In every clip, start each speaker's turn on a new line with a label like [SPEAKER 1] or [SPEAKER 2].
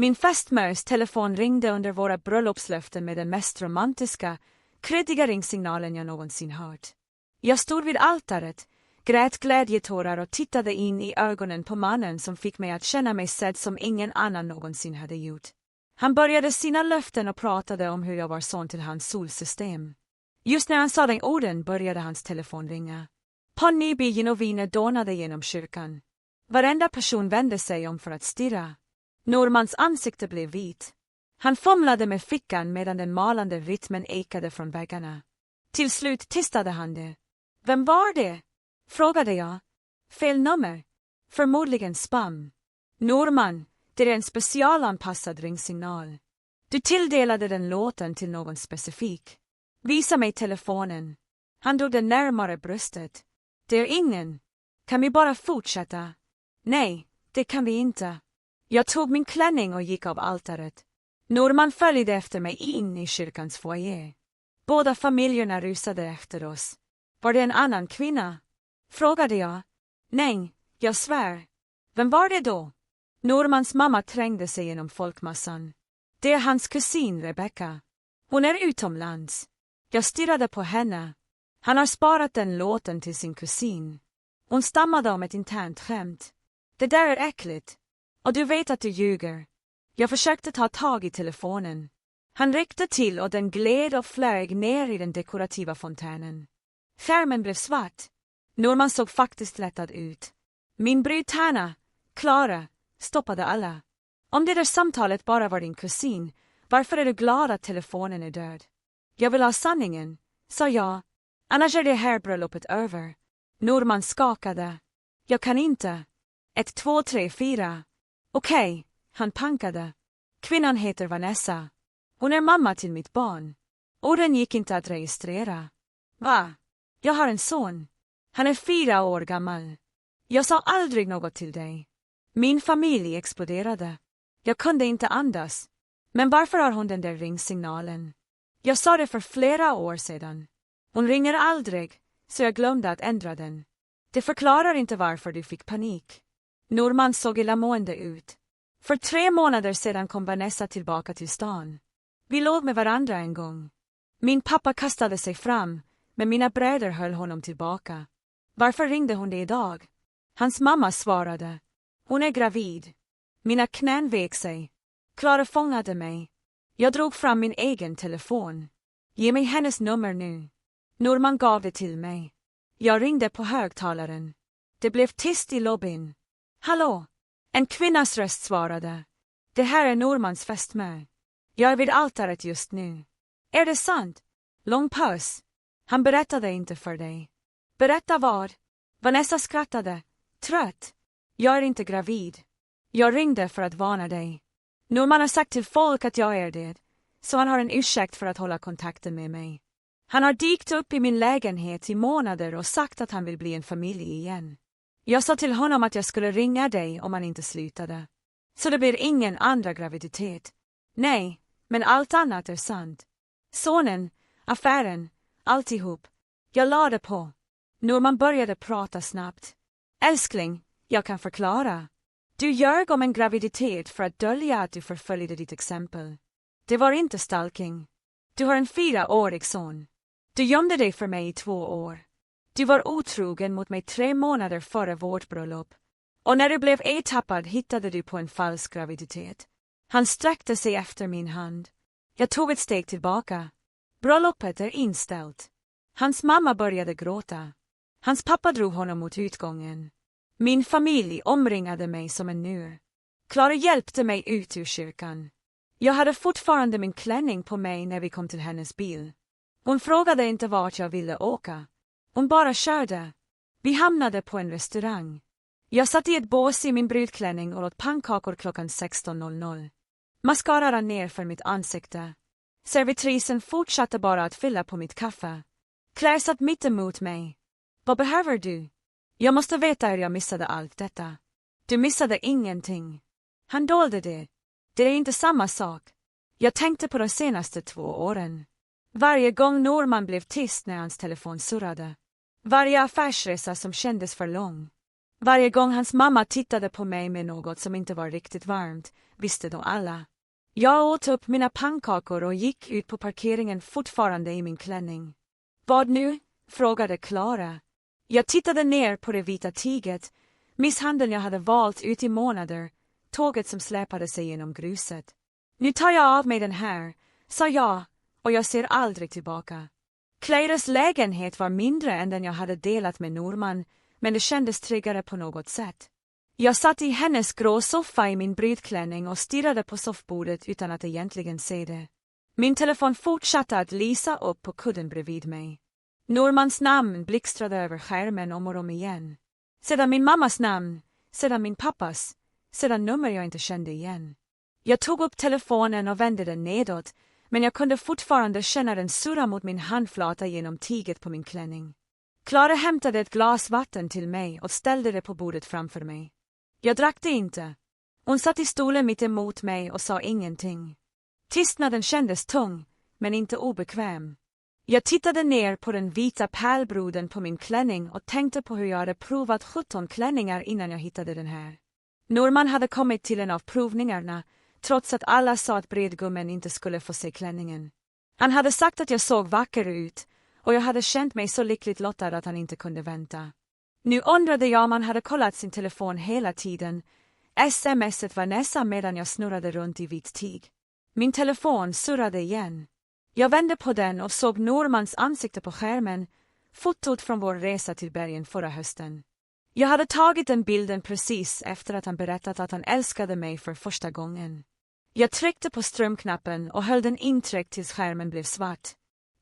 [SPEAKER 1] Min fästmans telefon ringde under våra bröllopslöften med den mest romantiska, kreddiga ringsignalen jag någonsin hört. Jag stod vid altaret, grät glädjetårar och tittade in i ögonen på mannen som fick mig att känna mig sedd som ingen annan någonsin hade gjort. Han började sina löften och pratade om hur jag var son till hans solsystem. Just när han sa den orden började hans telefon ringa. Ponnybyn och viner dånade genom kyrkan. Varenda person vände sig om för att stirra. Normans ansikte blev vit. Han fumlade med fickan medan den malande rytmen ekade från väggarna. Till slut tystade han det. Vem var det? Frågade jag. Fel nummer. Förmodligen spam. Norman, det är en specialanpassad ringsignal. Du tilldelade den låten till någon specifik. Visa mig telefonen. Han drog den närmare bröstet. Det är ingen. Kan vi bara fortsätta? Nej, det kan vi inte. Jag tog min klänning och gick av altaret. Norman följde efter mig in i kyrkans foyer. Båda familjerna rusade efter oss. Var det en annan kvinna? Frågade jag. Nej, jag svär. Vem var det då? Normans mamma trängde sig genom folkmassan. Det är hans kusin Rebecca. Hon är utomlands. Jag stirrade på henne. Han har sparat den låten till sin kusin. Hon stammade om ett internt skämt. Det där är äckligt. Och du vet att du ljuger. Jag försökte ta tag i telefonen. Han räckte till och den gled och flög ner i den dekorativa fontänen. Skärmen blev svart. Norman såg faktiskt lättad ut. Min brudtärna, Klara, stoppade alla. Om det där samtalet bara var din kusin, varför är du glad att telefonen är död? Jag vill ha sanningen, sa jag. Annars är det här bröllopet över. Norman skakade. Jag kan inte. 1, 2, 3, 4. Okej, han pankade. Kvinnan heter Vanessa. Hon är mamma till mitt barn. Orden gick inte att registrera. Va? Jag har en son. Han är 4 år gammal. Jag sa aldrig något till dig. Min familj exploderade. Jag kunde inte andas. Men varför har hon den där ringsignalen? Jag sa det för flera år sedan. Hon ringer aldrig, så jag glömde att ändra den. Det förklarar inte varför du fick panik. Norman såg illamående ut. För 3 månader sedan kom Vanessa tillbaka till stan. Vi låg med varandra en gång. Min pappa kastade sig fram, men mina bröder höll honom tillbaka. Varför ringde hon det idag? Hans mamma svarade. Hon är gravid. Mina knän vek sig. Klara fångade mig. Jag drog fram min egen telefon. Ge mig hennes nummer nu. Norman gav det till mig. Jag ringde på högtalaren. Det blev tyst i lobbyn. Hallå? En kvinnas röst svarade. Det här är Normans fästmö. Jag är vid altaret just nu. Är det sant? Lång paus. Han berättade inte för dig. Berätta vad? Vanessa skrattade. Trött. Jag är inte gravid. Jag ringde för att varna dig. Norman har sagt till folk att jag är det, så han har en ursäkt för att hålla kontakten med mig. Han har dykt upp i min lägenhet i månader och sagt att han vill bli en familj igen. Jag sa till honom att jag skulle ringa dig om han inte slutade. Så det blir ingen andra graviditet. Nej, men allt annat är sant. Sonen, affären, alltihop. Jag lade på. Norman började prata snabbt. Älskling, jag kan förklara. Du ljög om en graviditet för att dölja att du förföljde ditt exempel. Det var inte stalking. Du har en 4-årig son. Du gömde dig för mig i 2 år. Du var otrogen mot mig 3 månader före vårt bröllop. Och när du blev ertappad hittade du på en falsk graviditet. Han sträckte sig efter min hand. Jag tog ett steg tillbaka. Bröllopet är inställt. Hans mamma började gråta. Hans pappa drog honom mot utgången. Min familj omringade mig som en mur. Klara hjälpte mig ut ur kyrkan. Jag hade fortfarande min klänning på mig när vi kom till hennes bil. Hon frågade inte vart jag ville åka. Hon bara körde. Vi hamnade på en restaurang. Jag satt i ett bås i min brudklänning och åt pannkakor klockan 16:00. Mascara rann ner för mitt ansikte. Servitrisen fortsatte bara att fylla på mitt kaffe. Claire satt mitt emot mig. Vad behöver du? Jag måste veta hur jag missade allt detta. Du missade ingenting. Han dolde det. Det är inte samma sak. Jag tänkte på de senaste 2 åren. Varje gång Norman blev tyst när hans telefon surrade. Varje affärsresa som kändes för lång. Varje gång hans mamma tittade på mig med något som inte var riktigt varmt, visste då alla. Jag åt upp mina pannkakor och gick ut på parkeringen fortfarande i min klänning. Vad nu? Frågade Klara. Jag tittade ner på det vita tyget, misshandeln jag hade valt ut i månader, tåget som släpade sig genom gruset. Nu tar jag av mig den här, sa jag, och jag ser aldrig tillbaka. Claires lägenhet var mindre än den jag hade delat med Norman, men det kändes tryggare på något sätt. Jag satt i hennes grå soffa i min brudklänning och stirrade på soffbordet utan att egentligen se det. Min telefon fortsatte att lysa upp på kudden bredvid mig. Normans namn blixtrade över skärmen om och om igen. Sedan min mammas namn, sedan min pappas, sedan nummer jag inte kände igen. Jag tog upp telefonen och vände den nedåt, men jag kunde fortfarande känna den surra mot min handflata genom tyget på min klänning. Klara hämtade ett glas vatten till mig och ställde det på bordet framför mig. Jag drack det inte. Hon satt i stolen mitt emot mig och sa ingenting. Tystnaden kändes tung, men inte obekväm. Jag tittade ner på den vita pärlbroden på min klänning och tänkte på hur jag hade provat 17 klänningar innan jag hittade den här. Norman hade kommit till en av provningarna, trots att alla sa att bredgummen inte skulle få se klänningen. Han hade sagt att jag såg vacker ut, och jag hade känt mig så lyckligt lottad att han inte kunde vänta. Nu undrade jag om han hade kollat sin telefon hela tiden. SMSet var nästan medan jag snurrade runt i vitt tyg. Min telefon surrade igen. Jag vände på den och såg Normans ansikte på skärmen, fotot från vår resa till bergen förra hösten. Jag hade tagit den bilden precis efter att han berättat att han älskade mig för första gången. Jag tryckte på strömknappen och höll den intryckt tills skärmen blev svart.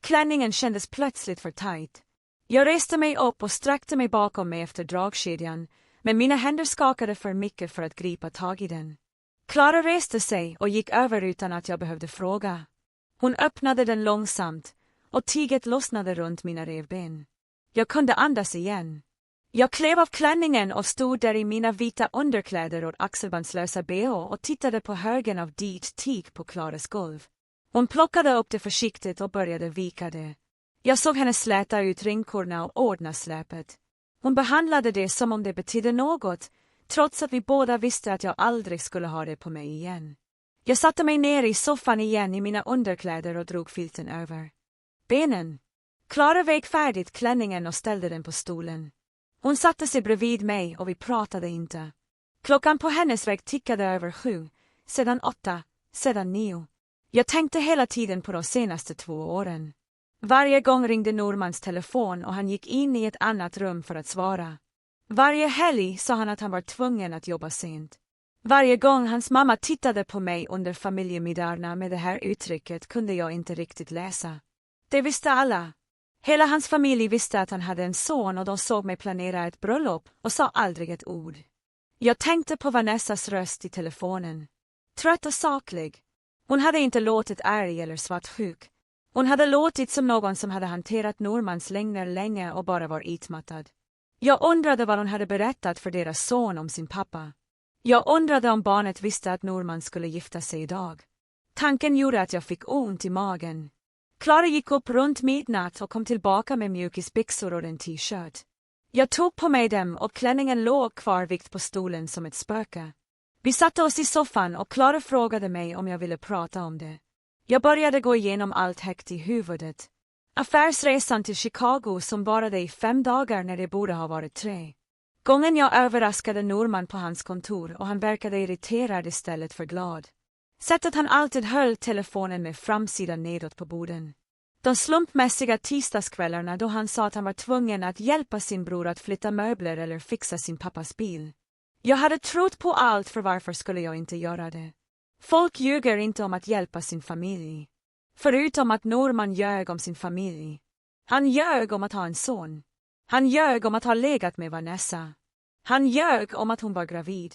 [SPEAKER 1] Klänningen kändes plötsligt för tajt. Jag reste mig upp och sträckte mig bakom mig efter dragkedjan, men mina händer skakade för mycket för att gripa tag i den. Klara reste sig och gick över utan att jag behövde fråga. Hon öppnade den långsamt, och tyget lossnade runt mina revben. Jag kunde andas igen. Jag klev av klänningen och stod där i mina vita underkläder och axelbandslösa bh och tittade på högen av dit tyg på Klaras golv. Hon plockade upp det försiktigt och började vika det. Jag såg henne släta ut ringkorna och ordna släpet. Hon behandlade det som om det betydde något, trots att vi båda visste att jag aldrig skulle ha det på mig igen. Jag satte mig ner i soffan igen i mina underkläder och drog filten över benen. Klara vek färdigt klänningen och ställde den på stolen. Hon satte sig bredvid mig och vi pratade inte. Klockan på hennes vägg tickade över 7, sedan 8, sedan 9. Jag tänkte hela tiden på de senaste 2 åren. Varje gång ringde Normans telefon och han gick in i ett annat rum för att svara. Varje helg sa han att han var tvungen att jobba sent. Varje gång hans mamma tittade på mig under familjemiddagarna med det här uttrycket kunde jag inte riktigt läsa. Det visste alla. Hela hans familj visste att han hade en son och de såg mig planera ett bröllop och sa aldrig ett ord. Jag tänkte på Vanessas röst i telefonen. Trött och saklig. Hon hade inte låtit arg eller svartsjuk. Hon hade låtit som någon som hade hanterat Normans lögner länge och bara var utmattad. Jag undrade vad hon hade berättat för deras son om sin pappa. Jag undrade om barnet visste att Norman skulle gifta sig idag. Tanken gjorde att jag fick ont i magen. Klara gick upp runt midnatt och kom tillbaka med mjukisbyxor och en t-shirt. Jag tog på mig dem och klänningen låg kvar vikt på stolen som ett spöke. Vi satte oss i soffan och Klara frågade mig om jag ville prata om det. Jag började gå igenom allt högt i huvudet. Affärsresan till Chicago som varade i 5 dagar när det borde ha varit 3. Gången jag överraskade Norman på hans kontor och han verkade irriterad istället för glad. Sättet han alltid höll telefonen med framsidan nedåt på borden. De slumpmässiga tisdagskvällarna då han sa att han var tvungen att hjälpa sin bror att flytta möbler eller fixa sin pappas bil. Jag hade trott på allt, för varför skulle jag inte göra det? Folk ljuger inte om att hjälpa sin familj. Förutom att Norman ljög om sin familj. Han ljög om att ha en son. Han ljög om att ha legat med Vanessa. Han ljög om att hon var gravid.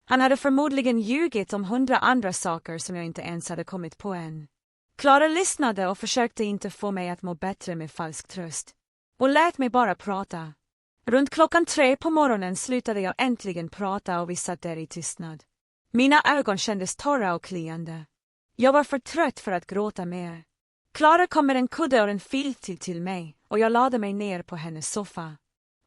[SPEAKER 1] Han hade förmodligen ljugit om 100 andra saker som jag inte ens hade kommit på än. Klara lyssnade och försökte inte få mig att må bättre med falsk tröst. Och lät mig bara prata. Runt klockan 3 på morgonen slutade jag äntligen prata och vi satt där i tystnad. Mina ögon kändes torra och kliande. Jag var för trött för att gråta mer. Klara kom med en kudde och en filt till mig och jag lade mig ner på hennes soffa.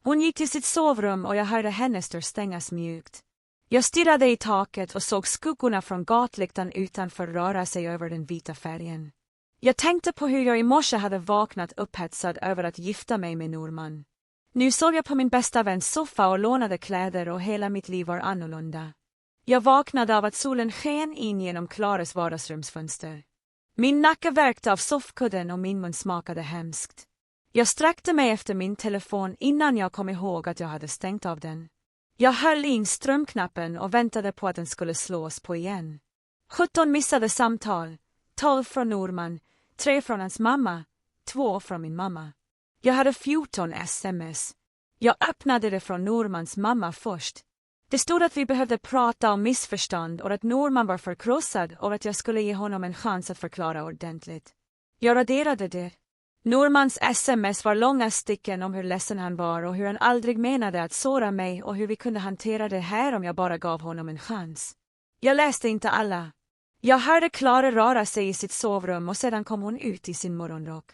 [SPEAKER 1] Hon gick till sitt sovrum och jag hörde hennes dörr stängas mjukt. Jag stirrade i taket och såg skuggorna från gatlyktan utanför röra sig över den vita färgen. Jag tänkte på hur jag i morse hade vaknat upphetsad över att gifta mig med Norman. Nu såg jag på min bästa väns soffa och lånade kläder och hela mitt liv var annorlunda. Jag vaknade av att solen sken in genom Klaras vardagsrumsfönster. Min nacke värkte av soffkudden och min mun smakade hemskt. Jag sträckte mig efter min telefon innan jag kom ihåg att jag hade stängt av den. Jag höll in strömknappen och väntade på att den skulle slås på igen. 17 missade samtal, 12 från Norman, 3 från hans mamma, 2 från min mamma. Jag hade 14 sms. Jag öppnade det från Normans mamma först. Det stod att vi behövde prata om missförstånd och att Norman var förkrossad och att jag skulle ge honom en chans att förklara ordentligt. Jag raderade det. Normans sms var långa stycken om hur ledsen han var och hur han aldrig menade att såra mig och hur vi kunde hantera det här om jag bara gav honom en chans. Jag läste inte alla. Jag hörde Klara röra sig i sitt sovrum och sedan kom hon ut i sin morgonrock.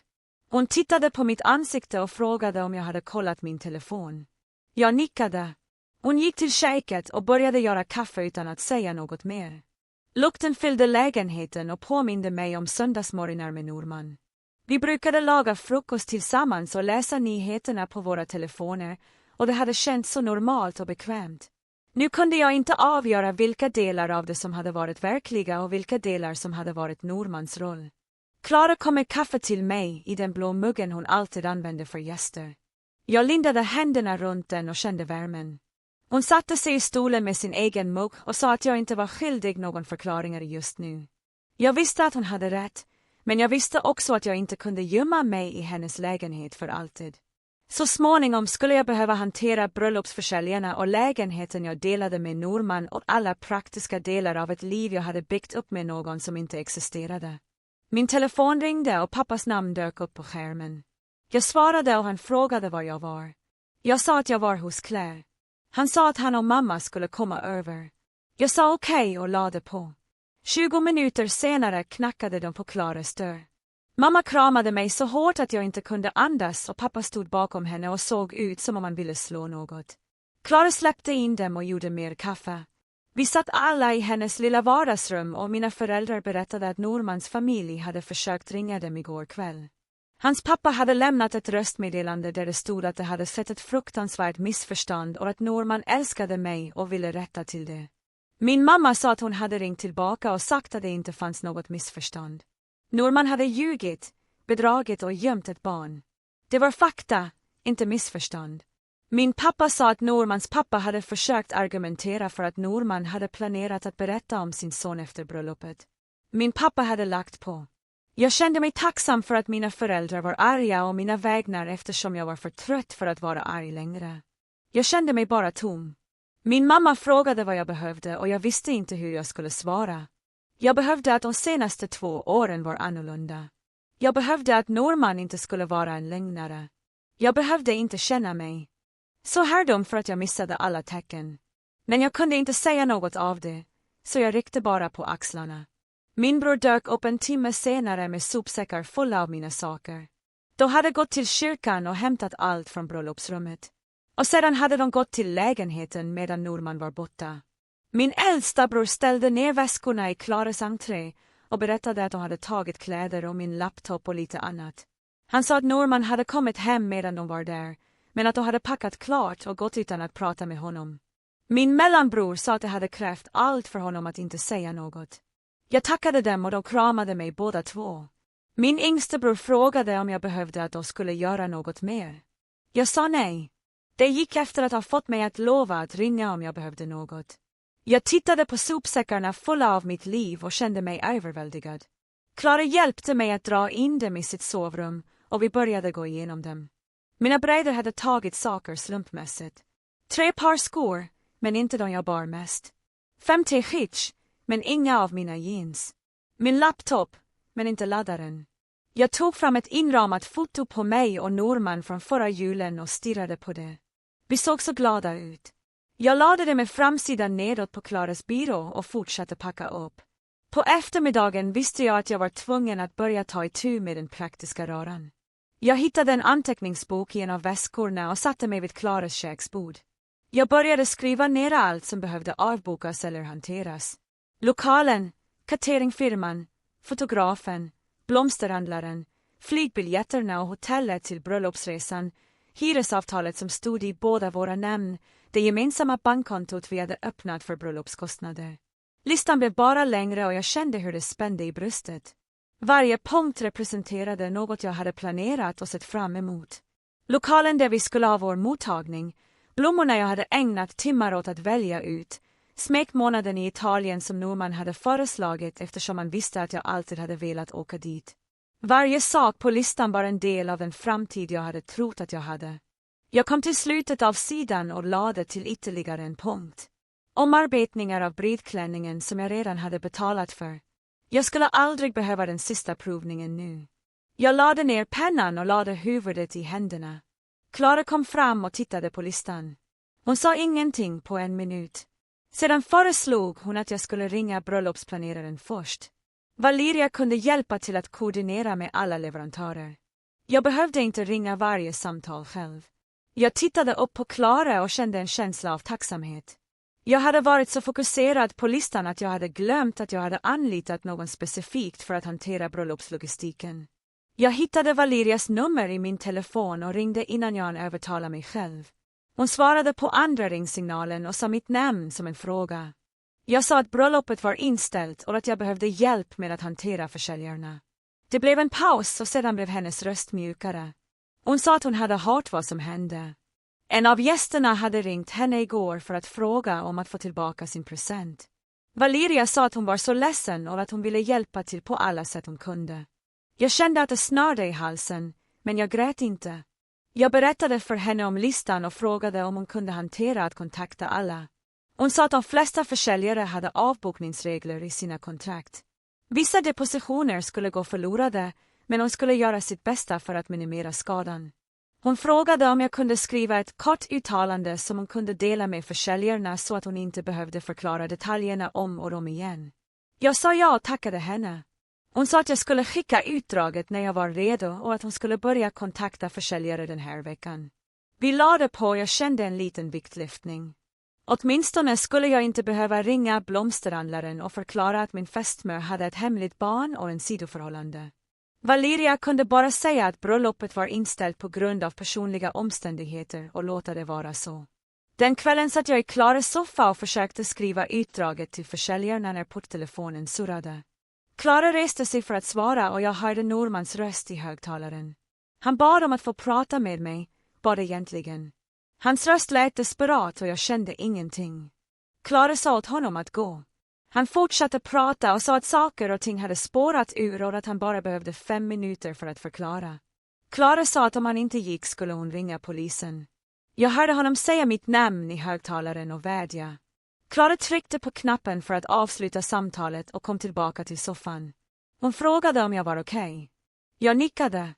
[SPEAKER 1] Hon tittade på mitt ansikte och frågade om jag hade kollat min telefon. Jag nickade. Hon gick till köket och började göra kaffe utan att säga något mer. Lukten fyllde lägenheten och påminde mig om söndagsmorgnar med Norman. Vi brukade laga frukost tillsammans och läsa nyheterna på våra telefoner och det hade känts så normalt och bekvämt. Nu kunde jag inte avgöra vilka delar av det som hade varit verkliga och vilka delar som hade varit Normans roll. Klara kom med kaffe till mig i den blå muggen hon alltid använde för gäster. Jag lindade händerna runt den och kände värmen. Hon satte sig i stolen med sin egen mugg och sa att jag inte var skyldig någon förklaringar just nu. Jag visste att hon hade rätt, men jag visste också att jag inte kunde gömma mig i hennes lägenhet för alltid. Så småningom skulle jag behöva hantera bröllopsförsäljarna och lägenheten jag delade med Norman och alla praktiska delar av ett liv jag hade byggt upp med någon som inte existerade. Min telefon ringde och pappas namn dök upp på skärmen. Jag svarade och han frågade var jag var. Jag sa att jag var hos Claire. Han sa att han och mamma skulle komma över. Jag sa okej och lade på. 20 minuter senare knackade de på Klaras dörr. Mamma kramade mig så hårt att jag inte kunde andas och pappa stod bakom henne och såg ut som om han ville slå något. Klara släppte in dem och gjorde mer kaffe. Vi satt alla i hennes lilla vardagsrum och mina föräldrar berättade att Normans familj hade försökt ringa dem igår kväll. Hans pappa hade lämnat ett röstmeddelande där det stod att det hade sett ett fruktansvärt missförstånd och att Norman älskade mig och ville rätta till det. Min mamma sa att hon hade ringt tillbaka och sagt att det inte fanns något missförstånd. Norman hade ljugit, bedragit och gömt ett barn. Det var fakta, inte missförstånd. Min pappa sa att Normans pappa hade försökt argumentera för att Norman hade planerat att berätta om sin son efter bröllopet. Min pappa hade lagt på. Jag kände mig tacksam för att mina föräldrar var arga och mina vägnar eftersom jag var för trött för att vara arg längre. Jag kände mig bara tom. Min mamma frågade vad jag behövde och jag visste inte hur jag skulle svara. Jag behövde att de senaste 2 åren var annorlunda. Jag behövde att Norman inte skulle vara en lögnare. Jag behövde inte känna mig så här dum för att jag missade alla tecken. Men jag kunde inte säga något av det, så jag ryckte bara på axlarna. Min bror dök upp en timme senare med sopsäckar fulla av mina saker. De hade gått till kyrkan och hämtat allt från bröllopsrummet. Och sedan hade de gått till lägenheten medan Norman var borta. Min äldsta bror ställde ner väskorna i Klaras entré och berättade att de hade tagit kläder och min laptop och lite annat. Han sa att Norman hade kommit hem medan de var där, men att de hade packat klart och gått utan att prata med honom. Min mellanbror sa att det hade krävt allt för honom att inte säga något. Jag tackade dem och de kramade mig båda två. Min yngste bror frågade om jag behövde att de skulle göra något mer. Jag sa nej. Det gick efter att ha fått mig att lova att ringa om jag behövde något. Jag tittade på sopsäckarna fulla av mitt liv och kände mig överväldigad. Klara hjälpte mig att dra in dem i sitt sovrum och vi började gå igenom dem. Mina bröder hade tagit saker slumpmässigt. 3 par skor, men inte de jag bar mest. 5 t-shirts, men inga av mina jeans. Min laptop, men inte laddaren. Jag tog fram ett inramat foto på mig och Norman från förra julen och stirrade på det. Vi såg så glada ut. Jag lade det med framsidan nedåt på Klaras byrå och fortsatte packa upp. På eftermiddagen visste jag att jag var tvungen att börja ta itu med den praktiska röran. Jag hittade en anteckningsbok i en av väskorna och satte mig vid Klaras köksbord. Jag började skriva ner allt som behövde avbokas eller hanteras. Lokalen, cateringfirman, fotografen, blomsterhandlaren, flygbiljetterna och hotellet till bröllopsresan, hyresavtalet som stod i båda våra namn, det gemensamma bankkontot vi hade öppnat för bröllopskostnader. Listan blev bara längre och jag kände hur det spände i bröstet. Varje punkt representerade något jag hade planerat och sett fram emot. Lokalen där vi skulle ha vår mottagning, blommorna jag hade ägnat timmar åt att välja ut, smekmånaden i Italien som Norman hade föreslagit eftersom man visste att jag alltid hade velat åka dit. Varje sak på listan var en del av den framtid jag hade trott att jag hade. Jag kom till slutet av sidan och lade till ytterligare en punkt. Omarbetningar av brudklänningen som jag redan hade betalat för. Jag skulle aldrig behöva den sista provningen nu. Jag lade ner pennan och lade huvudet i händerna. Klara kom fram och tittade på listan. Hon sa ingenting på en minut. Sedan föreslog hon att jag skulle ringa bröllopsplaneraren först. Valeria kunde hjälpa till att koordinera med alla leverantörer. Jag behövde inte ringa varje samtal själv. Jag tittade upp på Klara och kände en känsla av tacksamhet. Jag hade varit så fokuserad på listan att jag hade glömt att jag hade anlitat någon specifikt för att hantera bröllopslogistiken. Jag hittade Valerias nummer i min telefon och ringde innan jag övertalade mig själv. Hon svarade på andra ringsignalen och sa mitt namn som en fråga. Jag sa att bröllopet var inställt och att jag behövde hjälp med att hantera försäljarna. Det blev en paus och sedan blev hennes röst mjukare. Hon sa att hon hade hört vad som hände. En av gästerna hade ringt henne igår för att fråga om att få tillbaka sin present. Valeria sa att hon var så ledsen och att hon ville hjälpa till på alla sätt hon kunde. Jag kände att det snörde i halsen, men jag grät inte. Jag berättade för henne om listan och frågade om hon kunde hantera att kontakta alla. Hon sa att de flesta försäljare hade avbokningsregler i sina kontrakt. Vissa depositioner skulle gå förlorade, men hon skulle göra sitt bästa för att minimera skadan. Hon frågade om jag kunde skriva ett kort uttalande som hon kunde dela med försäljarna så att hon inte behövde förklara detaljerna om och om igen. Jag sa ja och tackade henne. Hon sa att jag skulle skicka utdraget när jag var redo och att hon skulle börja kontakta försäljare den här veckan. Vi lade på och jag kände en liten viktlyftning. Åtminstone skulle jag inte behöva ringa blomsterhandlaren och förklara att min fästmö hade ett hemligt barn och en sidoförhållande. Valeria kunde bara säga att bröllopet var inställt på grund av personliga omständigheter och låta det vara så. Den kvällen satt jag i Klaras soffa och försökte skriva utdraget till försäljarna när porttelefonen surrade. Klara reste sig för att svara och jag hörde Normans röst i högtalaren. Han bad om att få prata med mig, bad egentligen. Hans röst lät desperat och jag kände ingenting. Klara sa åt honom att gå. Han fortsatte prata och sa att saker och ting hade spårat ur och att han bara behövde 5 minuter för att förklara. Klara sa att om han inte gick skulle hon ringa polisen. Jag hörde honom säga mitt namn i högtalaren och vädja. Klara tryckte på knappen för att avsluta samtalet och kom tillbaka till soffan. Hon frågade om jag var okej. Jag nickade.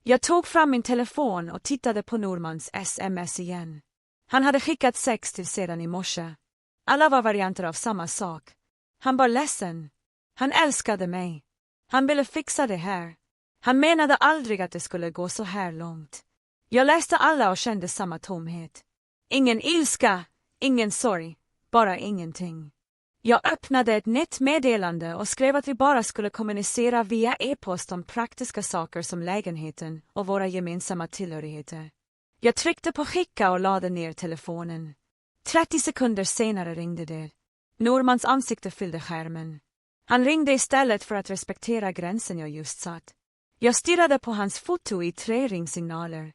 [SPEAKER 1] Jag tog fram min telefon och tittade på Normans sms igen. Han hade skickat 6 till sedan i morse. Alla var varianter av samma sak. Han var ledsen. Han älskade mig. Han ville fixa det här. Han menade aldrig att det skulle gå så här långt. Jag läste alla och kände samma tomhet. Ingen ilska, ingen sorg, bara ingenting. Jag öppnade ett nytt meddelande och skrev att vi bara skulle kommunicera via e-post om praktiska saker som lägenheten och våra gemensamma tillhörigheter. Jag tryckte på skicka och lade ner telefonen. 30 sekunder senare ringde det. Normans ansikte fyllde skärmen. Han ringde istället för att respektera gränsen jag just satt. Jag stirrade på hans foto i 3 ringsignaler.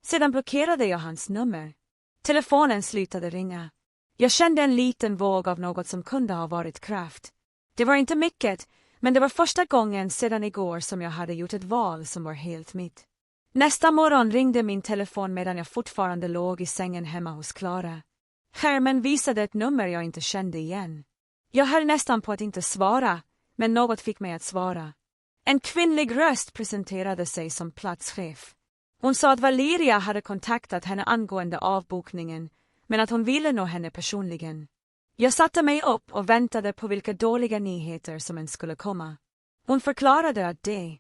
[SPEAKER 1] Sedan blockerade jag hans nummer. Telefonen slutade ringa. Jag kände en liten våg av något som kunde ha varit kraft. Det var inte mycket, men det var första gången sedan igår som jag hade gjort ett val som var helt mitt. Nästa morgon ringde min telefon medan jag fortfarande låg i sängen hemma hos Klara. Skärmen visade ett nummer jag inte kände igen. Jag höll nästan på att inte svara, men något fick mig att svara. En kvinnlig röst presenterade sig som platschef. Hon sa att Valeria hade kontaktat henne angående avbokningen, men att hon ville nå henne personligen. Jag satte mig upp och väntade på vilka dåliga nyheter som än skulle komma. Hon förklarade att det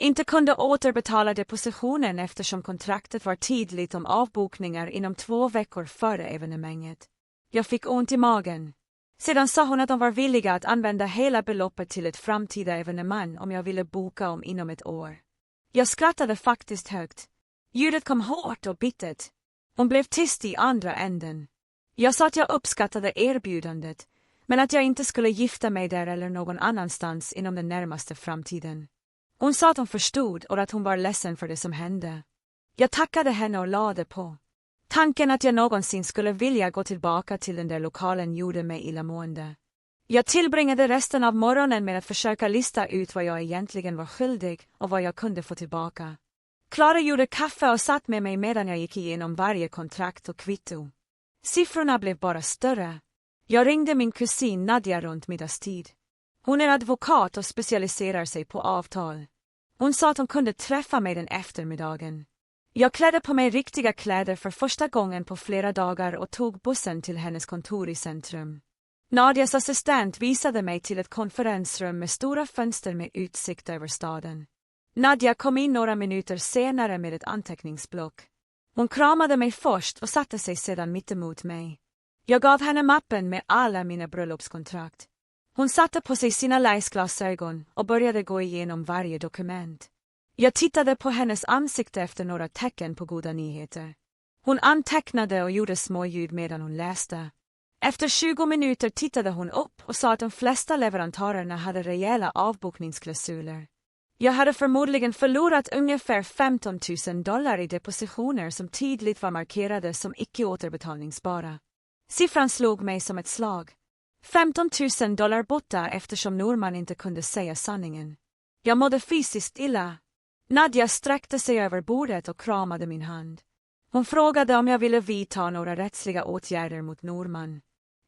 [SPEAKER 1] Inte kunde återbetala depositionen eftersom kontraktet var tydligt om avbokningar inom 2 veckor före evenemanget. Jag fick ont i magen. Sedan sa hon att de var villiga att använda hela beloppet till ett framtida evenemang om jag ville boka om inom ett år. Jag skrattade faktiskt högt. Ljudet kom hårt och bittert. Hon blev tyst i andra änden. Jag sa att jag uppskattade erbjudandet, men att jag inte skulle gifta mig där eller någon annanstans inom den närmaste framtiden. Hon sa att hon förstod och att hon var ledsen för det som hände. Jag tackade henne och lade på. Tanken att jag någonsin skulle vilja gå tillbaka till den där lokalen gjorde mig illamående. Jag tillbringade resten av morgonen med att försöka lista ut vad jag egentligen var skyldig och vad jag kunde få tillbaka. Klara gjorde kaffe och satt med mig medan jag gick igenom varje kontrakt och kvitto. Siffrorna blev bara större. Jag ringde min kusin Nadja runt middagstid. Hon är advokat och specialiserar sig på avtal. Hon sa att hon kunde träffa mig den eftermiddagen. Jag klädde på mig riktiga kläder för första gången på flera dagar och tog bussen till hennes kontor i centrum. Nadjas assistent visade mig till ett konferensrum med stora fönster med utsikt över staden. Nadja kom in några minuter senare med ett anteckningsblock. Hon kramade mig först och satte sig sedan mittemot mig. Jag gav henne mappen med alla mina bröllopskontrakt. Hon satte på sig sina läsglasögon och började gå igenom varje dokument. Jag tittade på hennes ansikte efter några tecken på goda nyheter. Hon antecknade och gjorde små ljud medan hon läste. Efter 20 minuter tittade hon upp och sa att de flesta leverantörerna hade rejäla avbokningsklausuler. Jag hade förmodligen förlorat ungefär $15,000 i depositioner som tydligt var markerade som icke återbetalningsbara. Siffran slog mig som ett slag. $15,000 borta eftersom Norman inte kunde säga sanningen. Jag mådde fysiskt illa. Nadja sträckte sig över bordet och kramade min hand. Hon frågade om jag ville vidta några rättsliga åtgärder mot Norman.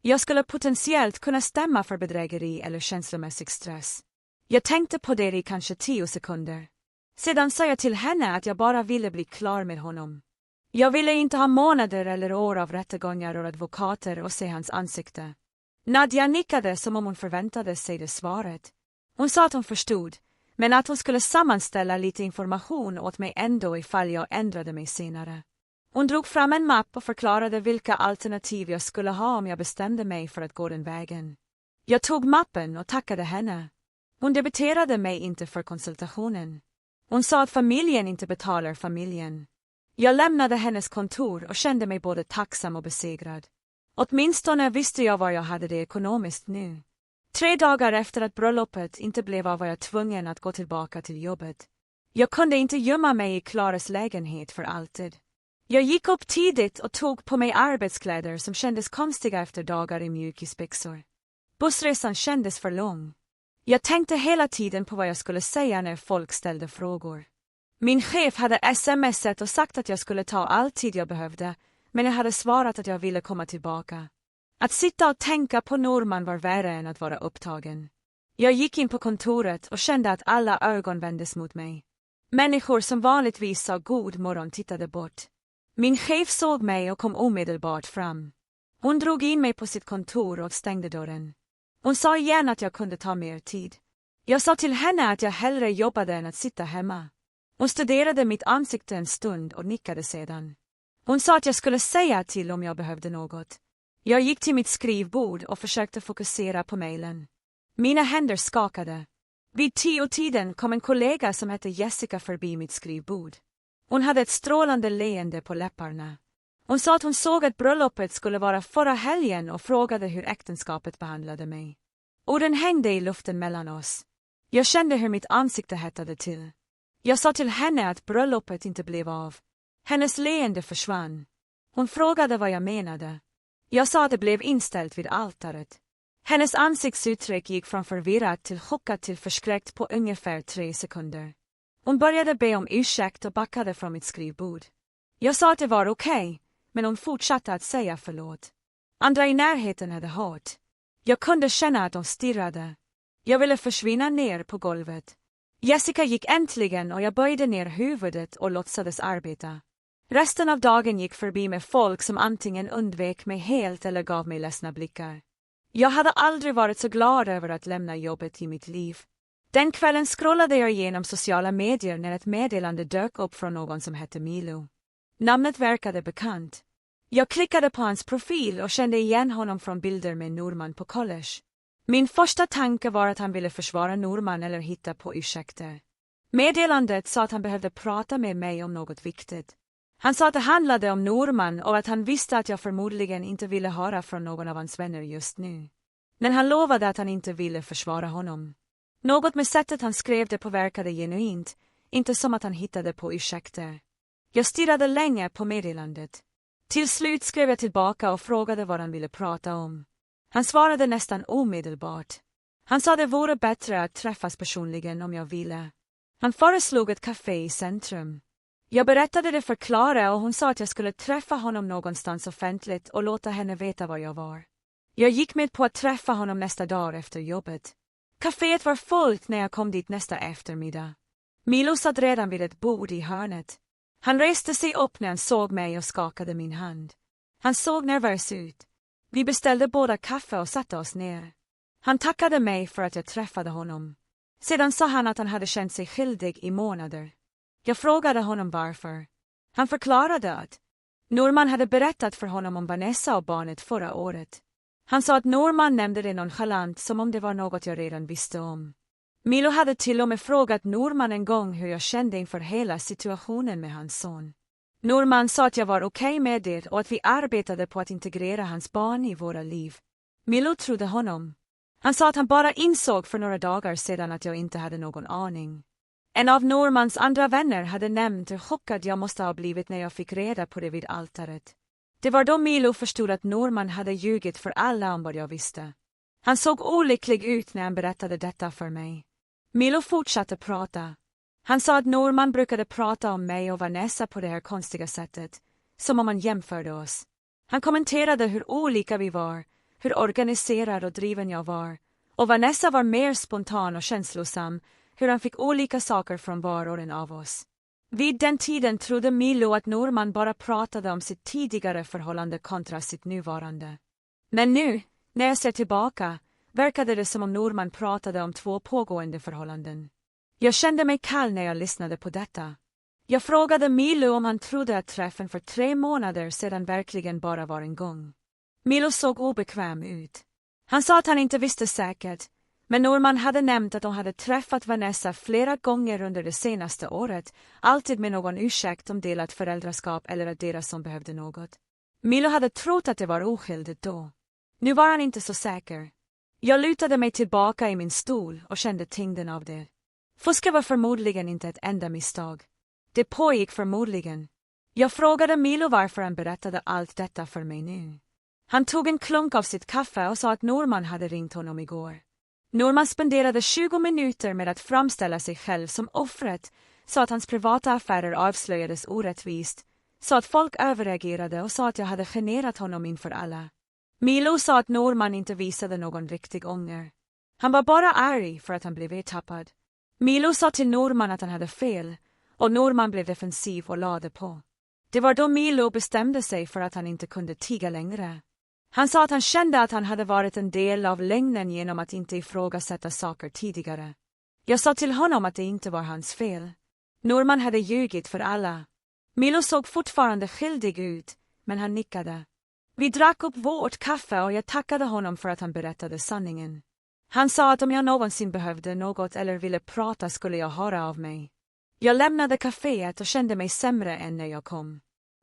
[SPEAKER 1] Jag skulle potentiellt kunna stämma för bedrägeri eller känslomässig stress. Jag tänkte på det i kanske 10 sekunder. Sedan sa jag till henne att jag bara ville bli klar med honom. Jag ville inte ha månader eller år av rättegångar och advokater och se hans ansikte. Nadja nickade som om hon förväntade sig det svaret. Hon sa att hon förstod, men att hon skulle sammanställa lite information åt mig ändå ifall jag ändrade mig senare. Hon drog fram en mapp och förklarade vilka alternativ jag skulle ha om jag bestämde mig för att gå den vägen. Jag tog mappen och tackade henne. Hon debiterade mig inte för konsultationen. Hon sa att familjen inte betalar familjen. Jag lämnade hennes kontor och kände mig både tacksam och besegrad. Åtminstone visste jag var jag hade det ekonomiskt nu. 3 dagar efter att bröllopet inte blev av var jag tvungen att gå tillbaka till jobbet. Jag kunde inte gömma mig i Klaras lägenhet för alltid. Jag gick upp tidigt och tog på mig arbetskläder som kändes konstiga efter dagar i mjukisbyxor. Bussresan kändes för lång. Jag tänkte hela tiden på vad jag skulle säga när folk ställde frågor. Min chef hade smsat och sagt att jag skulle ta all tid jag behövde, men jag hade svarat att jag ville komma tillbaka. Att sitta och tänka på Norman var värre än att vara upptagen. Jag gick in på kontoret och kände att alla ögon vändes mot mig. Människor som vanligtvis sa god morgon tittade bort. Min chef såg mig och kom omedelbart fram. Hon drog in mig på sitt kontor och stängde dörren. Hon sa igen att jag kunde ta mer tid. Jag sa till henne att jag hellre jobbade än att sitta hemma. Hon studerade mitt ansikte en stund och nickade sedan. Hon sa att jag skulle säga till om jag behövde något. Jag gick till mitt skrivbord och försökte fokusera på mejlen. Mina händer skakade. Vid 10-tiden kom en kollega som hette Jessica förbi mitt skrivbord. Hon hade ett strålande leende på läpparna. Hon sa att hon såg att bröllopet skulle vara förra helgen och frågade hur äktenskapet behandlade mig. Orden hängde i luften mellan oss. Jag kände hur mitt ansikte hettade till. Jag sa till henne att bröllopet inte blev av. Hennes leende försvann. Hon frågade vad jag menade. Jag sa att det blev inställt vid altaret. Hennes ansiktsuttryck gick från förvirrat till chockat till förskräckt på ungefär 3 sekunder. Hon började be om ursäkt och backade från mitt skrivbord. Jag sa att det var okej, men hon fortsatte att säga förlåt. Andra i närheten hade hört. Jag kunde känna att de stirrade. Jag ville försvinna ner på golvet. Jessica gick äntligen och jag böjde ner huvudet och låtsades arbeta. Resten av dagen gick förbi med folk som antingen undvek mig helt eller gav mig ledsna blickar. Jag hade aldrig varit så glad över att lämna jobbet i mitt liv. Den kvällen scrollade jag igenom sociala medier när ett meddelande dök upp från någon som hette Milo. Namnet verkade bekant. Jag klickade på hans profil och kände igen honom från bilder med Norman på college. Min första tanke var att han ville försvara Norman eller hitta på ursäkter. Meddelandet sa att han behövde prata med mig om något viktigt. Han sa att det handlade om Norman och att han visste att jag förmodligen inte ville höra från någon av hans vänner just nu. Men han lovade att han inte ville försvara honom. Något med sättet han skrev det påverkade genuint, inte som att han hittade på ursäkter. Jag stirrade länge på meddelandet. Till slut skrev jag tillbaka och frågade vad han ville prata om. Han svarade nästan omedelbart. Han sa det vore bättre att träffas personligen om jag ville. Han föreslog ett café i centrum. Jag berättade det för Klara och hon sa att jag skulle träffa honom någonstans offentligt och låta henne veta var jag var. Jag gick med på att träffa honom nästa dag efter jobbet. Caféet var fullt när jag kom dit nästa eftermiddag. Milo satt redan vid ett bord i hörnet. Han reste sig upp när han såg mig och skakade min hand. Han såg nervös ut. Vi beställde båda kaffe och satte oss ner. Han tackade mig för att jag träffade honom. Sedan sa han att han hade känt sig skyldig i månader. Jag frågade honom varför. Han förklarade att Norman hade berättat för honom om Vanessa och barnet förra året. Han sa att Norman nämnde det nonchalant som om det var något jag redan visste om. Milo hade till och med frågat Norman en gång hur jag kände inför hela situationen med hans son. Norman sa att jag var okej med det och att vi arbetade på att integrera hans barn i våra liv. Milo trodde honom. Han sa att han bara insåg för några dagar sedan att jag inte hade någon aning. En av Normans andra vänner hade nämnt hur chockad jag måste ha blivit när jag fick reda på det vid altaret. Det var då Milo förstod att Norman hade ljugit för alla om vad jag visste. Han såg olycklig ut när han berättade detta för mig. Milo fortsatte prata. Han sa att Norman brukade prata om mig och Vanessa på det här konstiga sättet, som om man jämförde oss. Han kommenterade hur olika vi var, hur organiserad och driven jag var, och Vanessa var mer spontan och känslosam, hur han fick olika saker från var och en av oss. Vid den tiden trodde Milo att Norman bara pratade om sitt tidigare förhållande kontra sitt nuvarande. Men nu, när jag ser tillbaka, verkade det som om Norman pratade om två pågående förhållanden. Jag kände mig kall när jag lyssnade på detta. Jag frågade Milo om han trodde att träffen för 3 månader sedan verkligen bara var en gång. Milo såg obekväm ut. Han sa att han inte visste säkert, men Norman hade nämnt att de hade träffat Vanessa flera gånger under det senaste året, alltid med någon ursäkt om delat föräldraskap eller att deras son behövde något. Milo hade trott att det var oskyldigt då. Nu var han inte så säker. Jag lutade mig tillbaka i min stol och kände tyngden av det. Fuska var förmodligen inte ett enda misstag. Det pågick förmodligen. Jag frågade Milo varför han berättade allt detta för mig nu. Han tog en klunk av sitt kaffe och sa att Norman hade ringt honom igår. Norman spenderade 20 minuter med att framställa sig själv som offret, sa att hans privata affärer avslöjades orättvist, sa att folk överreagerade och sa att jag hade generat honom inför alla. Milo sa att Norman inte visade någon riktig ånger. Han var bara arg för att han blev ertappad. Milo sa till Norman att han hade fel, och Norman blev defensiv och lade på. Det var då Milo bestämde sig för att han inte kunde tiga längre. Han sa att han kände att han hade varit en del av lögnen genom att inte ifrågasätta saker tidigare. Jag sa till honom att det inte var hans fel. Norman hade ljugit för alla. Milo såg fortfarande skyldig ut, men han nickade. Vi drack upp vårt kaffe och jag tackade honom för att han berättade sanningen. Han sa att om jag någonsin behövde något eller ville prata skulle jag höra av mig. Jag lämnade kaféet och kände mig sämre än när jag kom.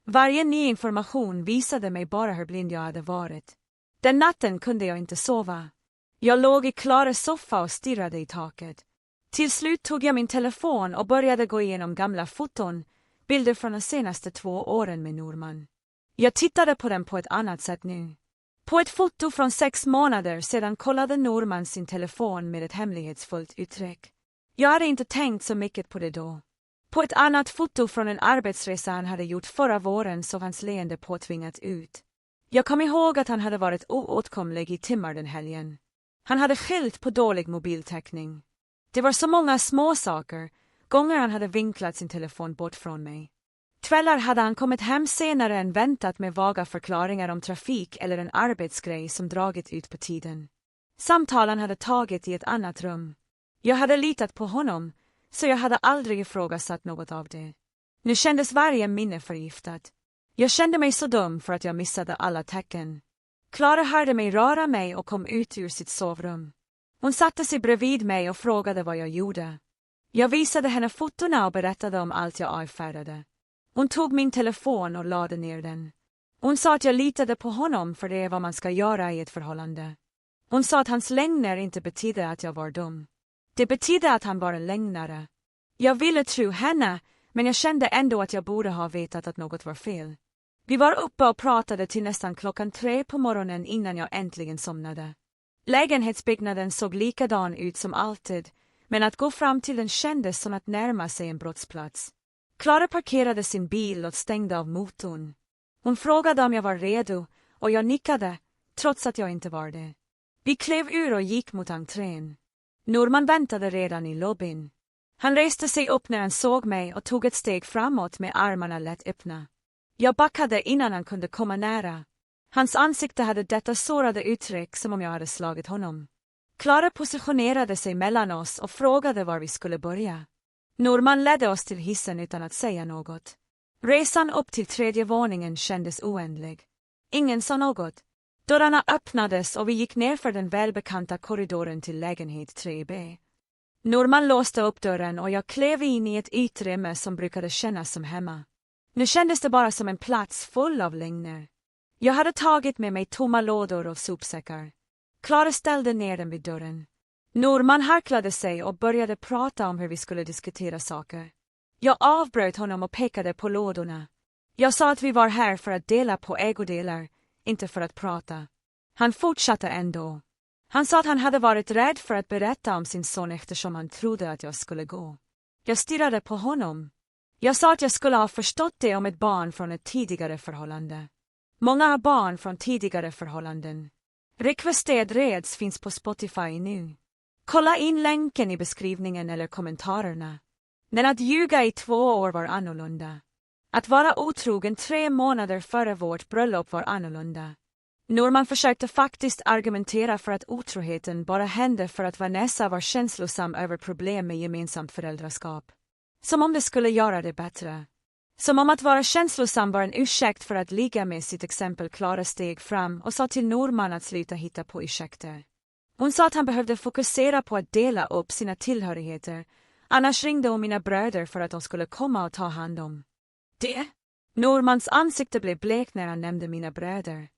[SPEAKER 1] Varje ny information visade mig bara hur blind jag hade varit. Den natten kunde jag inte sova. Jag låg i Klaras soffa och stirrade i taket. Till slut tog jag min telefon och började gå igenom gamla foton, bilder från de senaste 2 åren med Norman. Jag tittade på dem på ett annat sätt nu. På ett foto från 6 månader sedan kollade Norman sin telefon med ett hemlighetsfullt uttryck. Jag hade inte tänkt så mycket på det då. På ett annat foto från en arbetsresa han hade gjort förra våren såg hans leende påtvingat ut. Jag kom ihåg att han hade varit oåtkomlig i timmar den helgen. Han hade skyllt på dålig mobiltäckning. Det var så många små saker, gånger han hade vinklat sin telefon bort från mig. Kvällar hade han kommit hem senare än väntat med vaga förklaringar om trafik eller en arbetsgrej som dragit ut på tiden. Samtalen hade tagit i ett annat rum. Jag hade litat på honom, så jag hade aldrig ifrågasatt något av det. Nu kändes varje minne förgiftat. Jag kände mig så dum för att jag missade alla tecken. Klara hörde mig röra mig och kom ut ur sitt sovrum. Hon satte sig bredvid mig och frågade vad jag gjorde. Jag visade henne fotona och berättade om allt jag avfärdade. Hon tog min telefon och lade ner den. Hon sa att jag litade på honom, för det är vad man ska göra i ett förhållande. Hon sa att hans lögner inte betydde att jag var dum. Det betydde att han var en lögnare. Jag ville tro henne, men jag kände ändå att jag borde ha vetat att något var fel. Vi var uppe och pratade till nästan 3 på morgonen innan jag äntligen somnade. Lägenhetsbyggnaden såg likadan ut som alltid, men att gå fram till den kändes som att närma sig en brottsplats. Klara parkerade sin bil och stängde av motorn. Hon frågade om jag var redo, och jag nickade, trots att jag inte var det. Vi klev ur och gick mot entrén. Norman väntade redan i lobbyn. Han reste sig upp när han såg mig och tog ett steg framåt med armarna lätt öppna. Jag backade innan han kunde komma nära. Hans ansikte hade detta sårade uttryck, som om jag hade slagit honom. Klara positionerade sig mellan oss och frågade var vi skulle börja. Norman ledde oss till hissen utan att säga något. Resan upp till 3:e våningen kändes oändlig. Ingen sa något. Dörrarna öppnades och vi gick ner för den välbekanta korridoren till lägenhet 3B. Norman låste upp dörren och jag klev in i ett utrymme som brukade kännas som hemma. Nu kändes det bara som en plats full av lögner. Jag hade tagit med mig tomma lådor och sopsäckar. Klara ställde ner den vid dörren. Norman harklade sig och började prata om hur vi skulle diskutera saker. Jag avbröt honom och pekade på lådorna. Jag sa att vi var här för att dela på ägodelar, inte för att prata. Han fortsatte ändå. Han sa att han hade varit rädd för att berätta om sin son eftersom han trodde att jag skulle gå. Jag stirrade på honom. Jag sa att jag skulle ha förstått det om ett barn från ett tidigare förhållande. Många har barn från tidigare förhållanden. Requested Reds finns på Spotify nu. Kolla in länken i beskrivningen eller kommentarerna. Men att ljuga i 2 år var annorlunda. Att vara otrogen 3 månader före vårt bröllop var annorlunda. Norman försökte faktiskt argumentera för att otroheten bara hände för att Vanessa var känslosam över problem med gemensamt föräldraskap. Som om det skulle göra det bättre. Som om att vara känslosam var en ursäkt för att ligga med sitt exempel. Klara steg fram och sa till Norman att sluta hitta på ursäkter. Hon sa att han behövde fokusera på att dela upp sina tillhörigheter, annars ringde hon mina bröder för att de skulle komma och ta hand om det. Normans ansikte blev blekt när han nämnde mina bröder.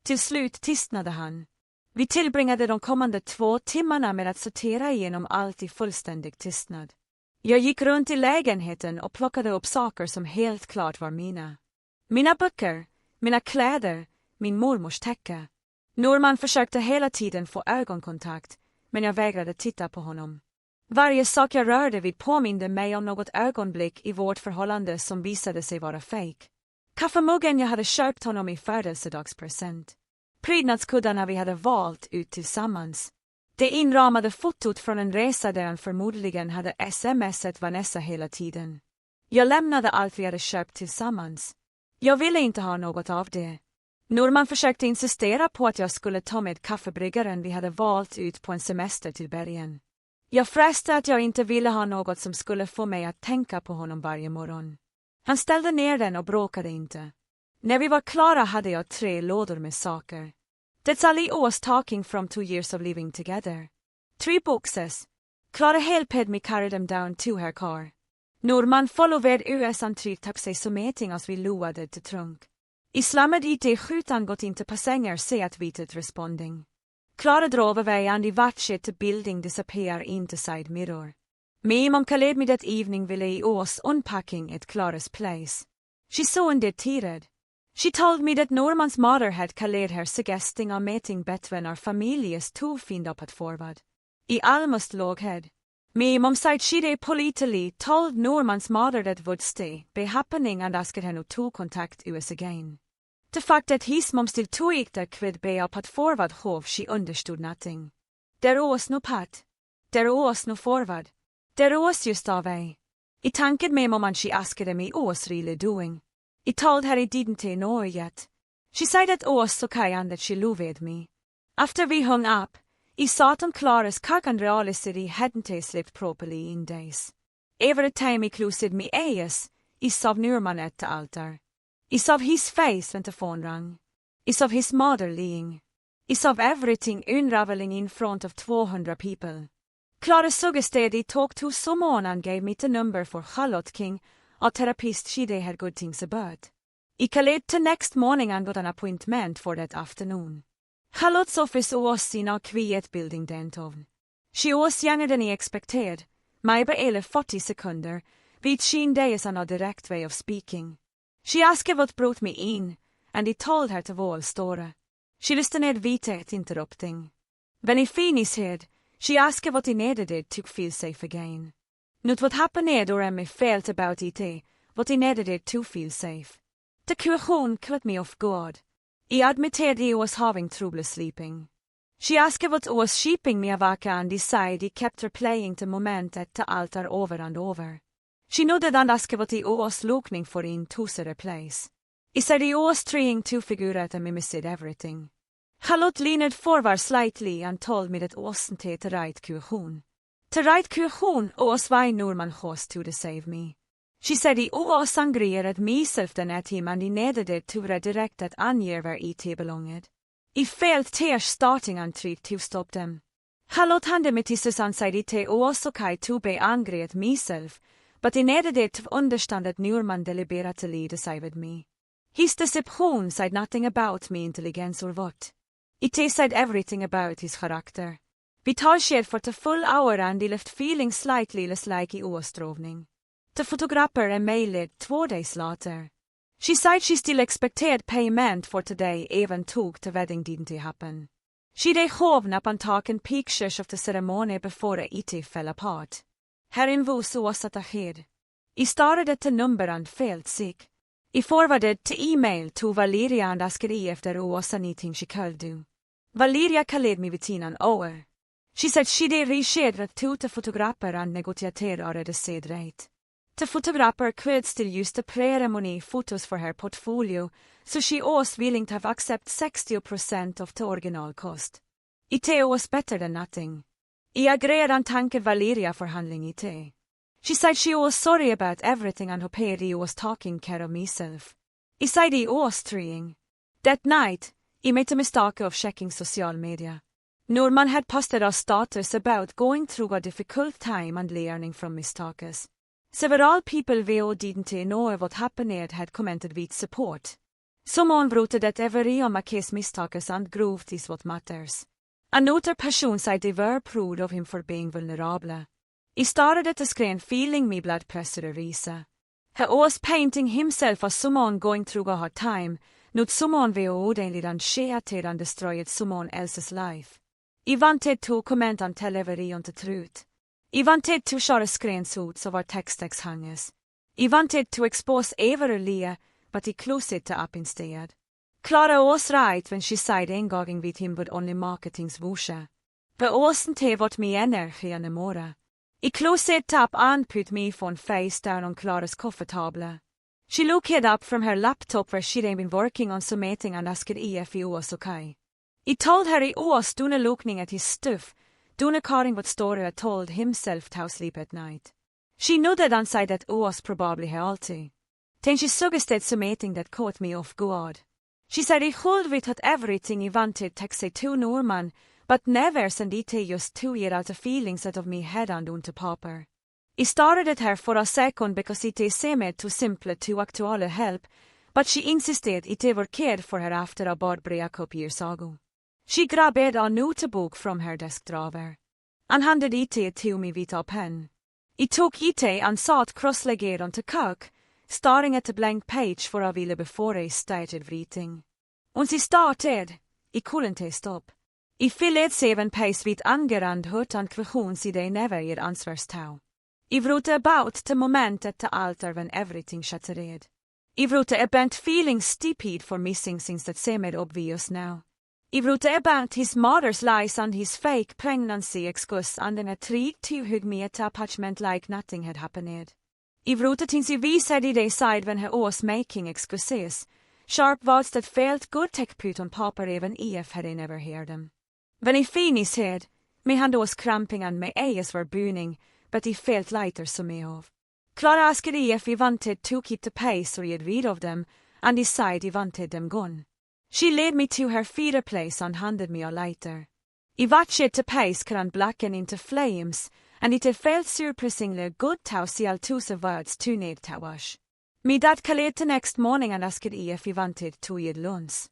[SPEAKER 1] Till slut tystnade han. Vi tillbringade de kommande 2 timmarna med att sortera igenom allt i fullständig tystnad. Jag gick runt i lägenheten och plockade upp saker som helt klart var mina. Mina böcker, mina kläder, min mormors täcke. Norman försökte hela tiden få ögonkontakt, men jag vägrade titta på honom. Varje sak jag rörde vid påminde mig om något ögonblick i vårt förhållande som visade sig vara fejk. Kaffemuggen jag hade köpt honom i födelsedagspresent. Prydnadskuddarna vi hade valt ut tillsammans. Det inramade fotot från en resa där han förmodligen hade smsat Vanessa hela tiden. Jag lämnade allt vi hade köpt tillsammans. Jag ville inte ha något av det. Norman försökte insistera på att jag skulle ta med kaffebryggaren vi hade valt ut på en semester till bergen. Jag fräste att jag inte ville ha något som skulle få mig att tänka på honom varje morgon. Han ställde ner den och bråkade inte. När vi var klara hade jag 3 lådor med saker. That's all I was talking from 2 years of living together. 3 boxes. Klara helped me carry them down to her car. Norman followed us antrykt upp sig som meting as vi loade till trunk. Islamed it skjutan gått inte passenger se att vitet responding. Klara drove away and the watched the building disappear into side mirror. Me mom kaled me that evening ville I was unpacking at Clara's place. She so indebted. She told me that Norman's mother had kaled her suggesting a meeting between our families to find up at forward. I almost låghed. Me mom said she'd politely told Norman's mother that would stay be happening and asked henne to contact us again. The fact that his mom still tweaked that quid be up at forward hove she understood nothing. There was no pat. There was no forward. There was just away. I tanked me mom and she asked me was really doing. I told her I didn't know yet. She said that was okay and that she loved me. After we hung up, I sat on Claras kakan realisity hadn't they slipped properly in days. Every time I closed me eyes, I saw Nurman at the altar. I saw his face when the phone rang. I saw his mother lying. I saw everything unraveling in front of 200 people. Clara suggested I talk to someone and gave me the number for Charlotte King, a therapist she they had good things about. I called the next morning and got an appointment for that afternoon. Charlotte's office was in a quiet building downtown. She was younger than I expected, maybe 40 sekunder, vid she days on a direct way of speaking. She asked what brought me in, and I told her the whole story. She listened without interrupting. When I finished, she asked what I needed to feel safe again. Not what happened or I felt about it, what I needed to feel safe. The question caught me off guard. I admitted I was having trouble sleeping. She asked what was keeping me awake and decided I kept replaying the moment at the altar over and over. She nodded and asked what I was looking for in tusen place. I said I was trying to figure out and I missed everything. Charlotte leaned forward slightly and told me that wasn't it the right question. The right question was why Norman chose to save me. She said I was angrier at myself than at him and I needed it to redirect that anger where it belonged. I felt tears starting and tried to stop them. Charlotte handed me this and said it was okay to be angry at myself, but I needed it to understand that Norman deliberately deceived me. His deception said nothing about me intelligence or what. It said everything about his character. We talked for the full hour and I left feeling slightly less like I was drowning. The photographer emailed 2 days later. She said she still expected payment for today even though the wedding didn't happen. She they hoven up and taken pictures of the ceremony before it fell apart. Herin was at ahead. I started at the number and felt sick. I forwarded the email to Valeria and asked if there was anything she could do. Valeria called me within an hour. She said she they reshared to the photographer and negotiated the said rate. The photographer could still use the ceremony photos for her portfolio, so she was willing to have accept 60% of the original cost. It was better than nothing. I agreed and thanked Valeria for handling it. She said she was sorry about everything and hoped I was taking care of myself. I said I was trying. That night, I made the mistake of checking social media. Norman had posted a status about going through a difficult time and learning from mistakes. Several people who didn't know what happened had commented with support. Someone wrote that every makes mistakes and growth is what matters. Another person said they were proud of him for being vulnerable. He started at the screen feeling me blood pressure rise. He was painting himself as someone going through a hard time, not someone who ordinarily and shattered and destroyed someone else's life. He wanted to comment and tell everyone the truth. He wanted to share screenshots of our text hanges. He wanted to expose every but he closed it up instead. Clara was right when she said engaging with him would only make things worse. But wasn't he what me energy anymore? He closed it up and put me phone face down on Clara's coffee table. She looked up from her laptop where she'd been working on something and asked if he was okay. He told her he was doing looking at his stuff, doing caring what story I told himself to sleep at night. She nodded and said that was probably healthy. Then she suggested something that caught me off guard. She said he could with everything he wanted to say to Norman, but never send it just to get out the feelings out of me head and onto paper. He stared at her for a second because it seemed too simple to actually help, but she insisted it were cared for her after a bad breakup years ago. She grabbed a notebook from her desk drawer and handed it to me with a pen. I took it and sat cross-legged on the couch, staring at the blank page for a while before I started writing. Once I started, I couldn't stop. I fyllde 7 pages with anger and hurt and questions I never ger answers to. I wrote about the moment at the altar when everything shattered. I wrote about feeling stupid for missing things that seemed obvious now. I wrote about his mother's lies and his fake pregnancy excuse and then I tried to hug me at attachment like nothing had happened. I wrote the things he said he decided when he was making excuses, sharp words that felt good to put on paper even if had I never heard them. When I finis head, me hand os cramping and me eyes were burning, but I felt lighter som me of. Clara asked if I wanted to keep the pace or you'd read of them, and I said I wanted them gone. She led me to her fireplace and handed me a lighter. I watched the pace can blacken into flames, and it felt surprisingly good to see all two words to need to wash. Me dad called the next morning and asked if I wanted to eat lunch.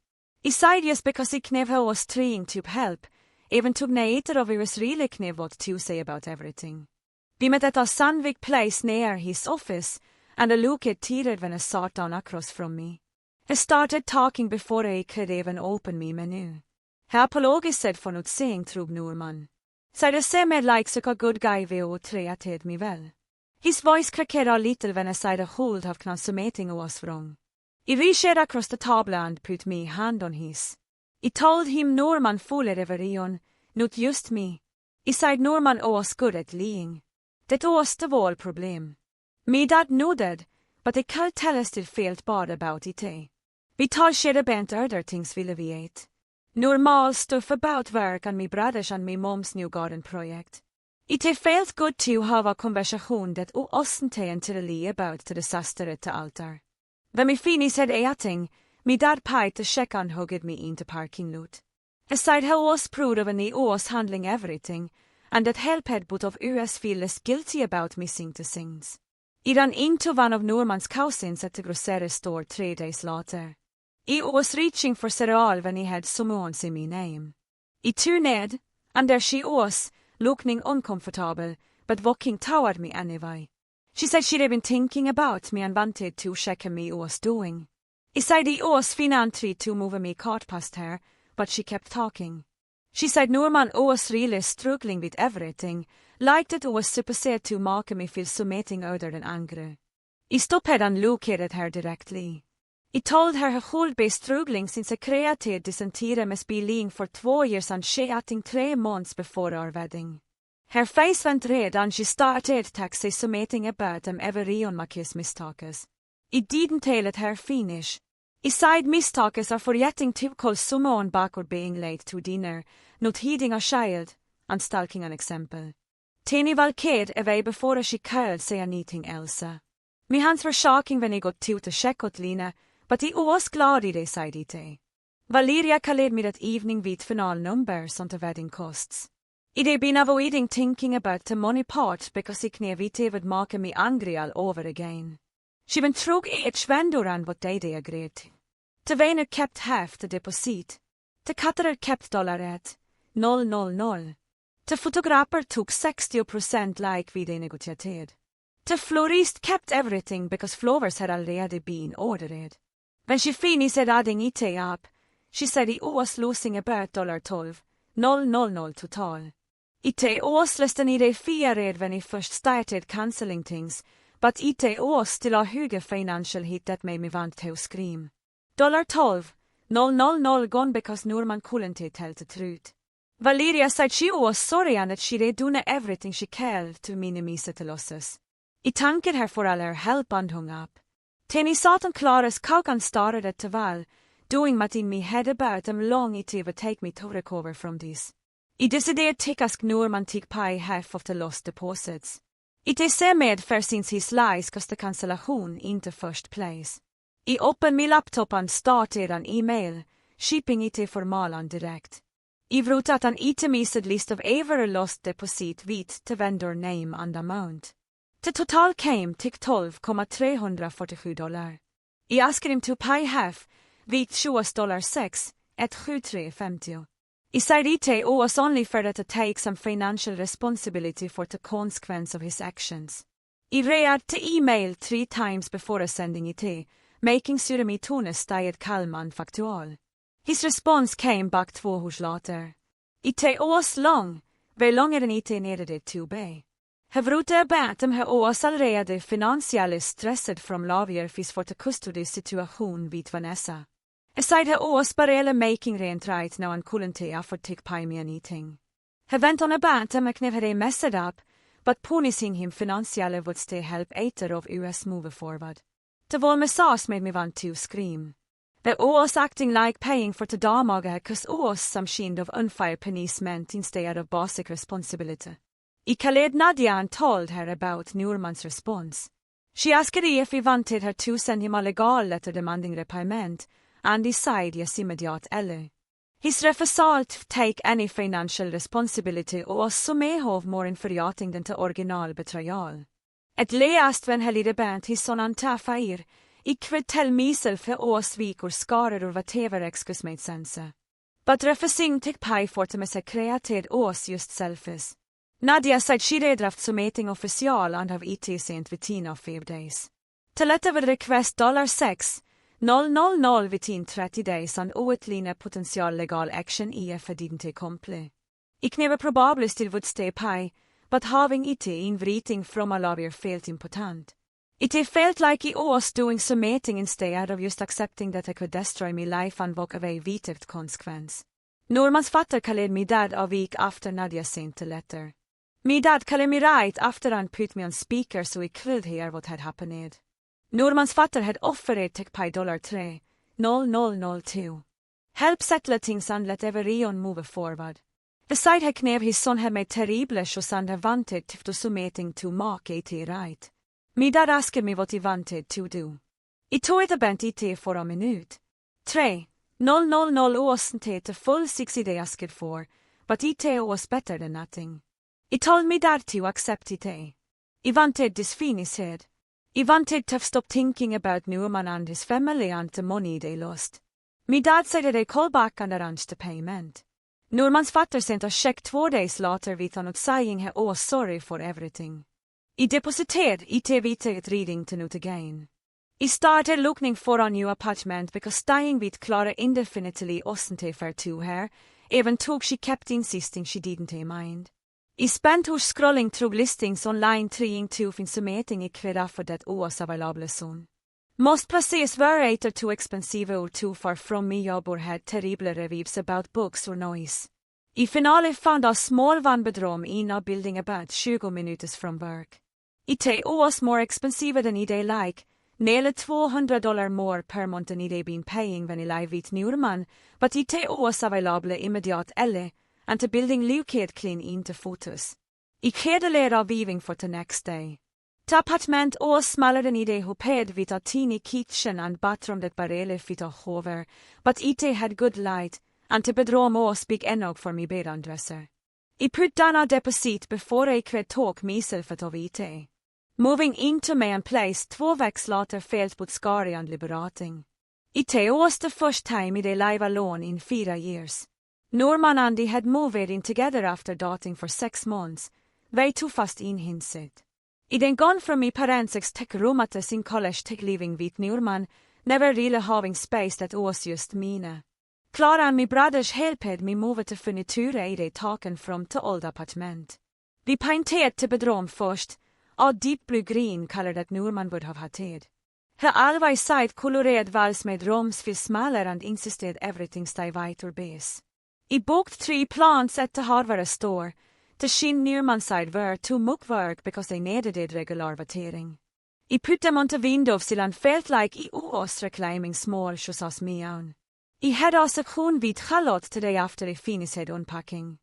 [SPEAKER 1] I said yes because I never was trying to help, even tog neither of us really knew what to say about everything. We met at a Sandvik place near his office, and I looked teared when I sat down across from me. I started talking before I could even open me menu. He apologised for not saying through Norman. Said I say me like such a good guy vi och treated me well. His voice cracked a little when I said a hold of consummating was wrong. I reached across the table and put me hand on his. I told him Norman fooled everyone, not just me. I said Norman was good at lying. Det was the whole problem. Me dad nodded, but I can't tell us still felt bad about it. Vi talked about other things ville vi ate. Normal stuff about work and me brothers and me mom's new garden project. It felt good to have a conversation that wasn't entirely about the disaster at the altar. When me finished eating, me dad paid to check and hugged me into parking lot. I said he was proud of me was handling everything, and that helped both of us feel less guilty about missing the things. I ran into one of Norman's cousins at the grocery store 3 days later. I was reaching for cereal when he had someone say my name. I turned, and there she was, looking uncomfortable, but walking toward me anyway. She said she'd been thinking about me and wanted to check how me was doing. I said I was financially to move me cart past her, but she kept talking. She said Norman was really struggling with everything, like that was supposed to make me feel something other than angry. I stopped and looked at her directly. I told her I had been struggling since I created this entire must be lying for 2 years and she acting 3 months before our wedding. Her face went red and she started to say something about them every on my kiss mistakes. I didn't tell it her finish. I said mistakes are forgetting to call someone back or being late to dinner, not heeding a child, and stalking an example. Tini valked away before she could say anything else. My hands were shaking when I got to check out Lina, but I was glad I decided it. Valeria called me that evening with final numbers on the wedding costs. I'd been avoiding thinking about the money part because I knew it would make me angry all over again. She went through each vendor and what they agreed. The vänner kept half the deposit. The caterer kept $1. 000. The photographer took 60% like we negotiated. The florist kept everything because flowers had already been ordered. When she finished adding it up, she said it was losing about $12, 000 total. It was less than I feared when I first started cancelling things, but it was still a huge financial hit that made me want to scream. $12, 000 gone because Norman couldn't tell the truth. Valeria said she was sorry and that she'd done everything she could to minimize the losses. I thanked her for all her help and hung up. Then I sat on Clara's couch and stared at the wall, doing what in me head about how long it would take me to recover from this. I decided to ask Norman to pay half of the lost deposits. It is made fair since his lies cost the cancellation in the first place. I opened my laptop and started an email, shipping it formal and direct. I wrote out an itemized list of every lost deposit with the vendor name and amount. The total came to $12,347. I asked him to pay half, with $6 at $73.50. I said it was only fair to take some financial responsibility for the consequence of his actions. I read the email 3 times before sending it, making sure my tone stayed calm and factual. His response came back 2 hours later. It was long, way longer than it needed it to be. He wrote about him was already financially stressed from lawyers for the custody situation with Vanessa. I said he was barely making rent right now and couldn't afford to pay me anything. He went on about him and never messed up, but punishing him financially would stay help either of us move forward. The whole message made me want to scream. The was acting like paying for the damaga cause was some kind of unfair punishment instead of basic responsibility. I kalled Nadia and told her about Norman's response. She asked if he wanted her to send him a legal letter demanding repayment, and he said yes immediate eller. His refusal to take any financial responsibility was så medhov more infuriating than the original betrayal. Et last when helide band his son antafair, I could tell myself for oss vikor skarer or whatever excuse made sense. But refusing to pay for to me created oss just selfish. Nadia said she redraft submitting official and have it sent within of 5 days. To let her request $6,000 within 30 days and outline potential legal action for didn't complete. Ik never probably still would stay pay, but having it in writing from a lawyer felt important. It felt like I was doing submitting instead of just accepting that I could destroy my life and walk away without consequence. Normans fatter kalled me dad a week after Nadia sent the letter. My dad called me right after and put me on speaker so he could hear what had happened. Normans fatter had offered to pay $3,002. Help settle things and let everyone move forward. Beside her knew his son had made terrible shows and had wanted to submitting to make it right. My dad asked me what he wanted to do. I tog it bent it for a minute. 3,000 wasn't the full 60 they asked for, but it was better than nothing. I told me dad to accept it. I wanted this finish head. I wanted to stop thinking about Norman and his family and the money they lost. My dad said that they call back and arrange the payment. Normans fatter sent a check 2 days later with a note saying he was sorry for everything. I deposited it without reading to note again. I started looking for a new apartment because staying with Clara indefinitely wasn't fair to her, even though she kept insisting she didn't mind. I spent her scrolling through listings online trying to find something I could for that was available soon. Most places were either too expensive or too far from me job or had terrible reviews about books or noise. I finally found a small one-bedroom in a building about 20 minutes from work. It was more expensive than I'd like, nearly $200 more per month than I'd been paying when I lived with Norman, but it was available immediate eller, and the building looked clean into photos. I had a layer of weaving for the next day. The apartment was smaller than I'd hoped with a teeny kitchen and bathroom that barely fit a hover, but it had good light, and the bedroom was big enough for me bed and dresser. I put down a deposit before I could talk myself out of it. Moving into my own place 2 weeks later felt both scary and liberating. It was the first time I'd live alone in 4 years. Norman and I had moved in together after dating for 6 months, way too fast in hindsight. I'd gone from my parents' tech roommates in college to living with Norman, never really having space that was just mine. Clara and my brothers helped me move the furniture I'd taken from the old apartment. We painted the bedroom first, a deep blue-green color that Norman would have hated. He always said colored walls made rooms feel smaller and insisted everything stay white or beige. I booked 3 plants at the hardware store. The shin Norman side were too much work because they needed regular watering. I put them on the windowsill and felt like I was reclaiming small shoes as me own. I had also grown with Charlotte the day after I finished unpacking.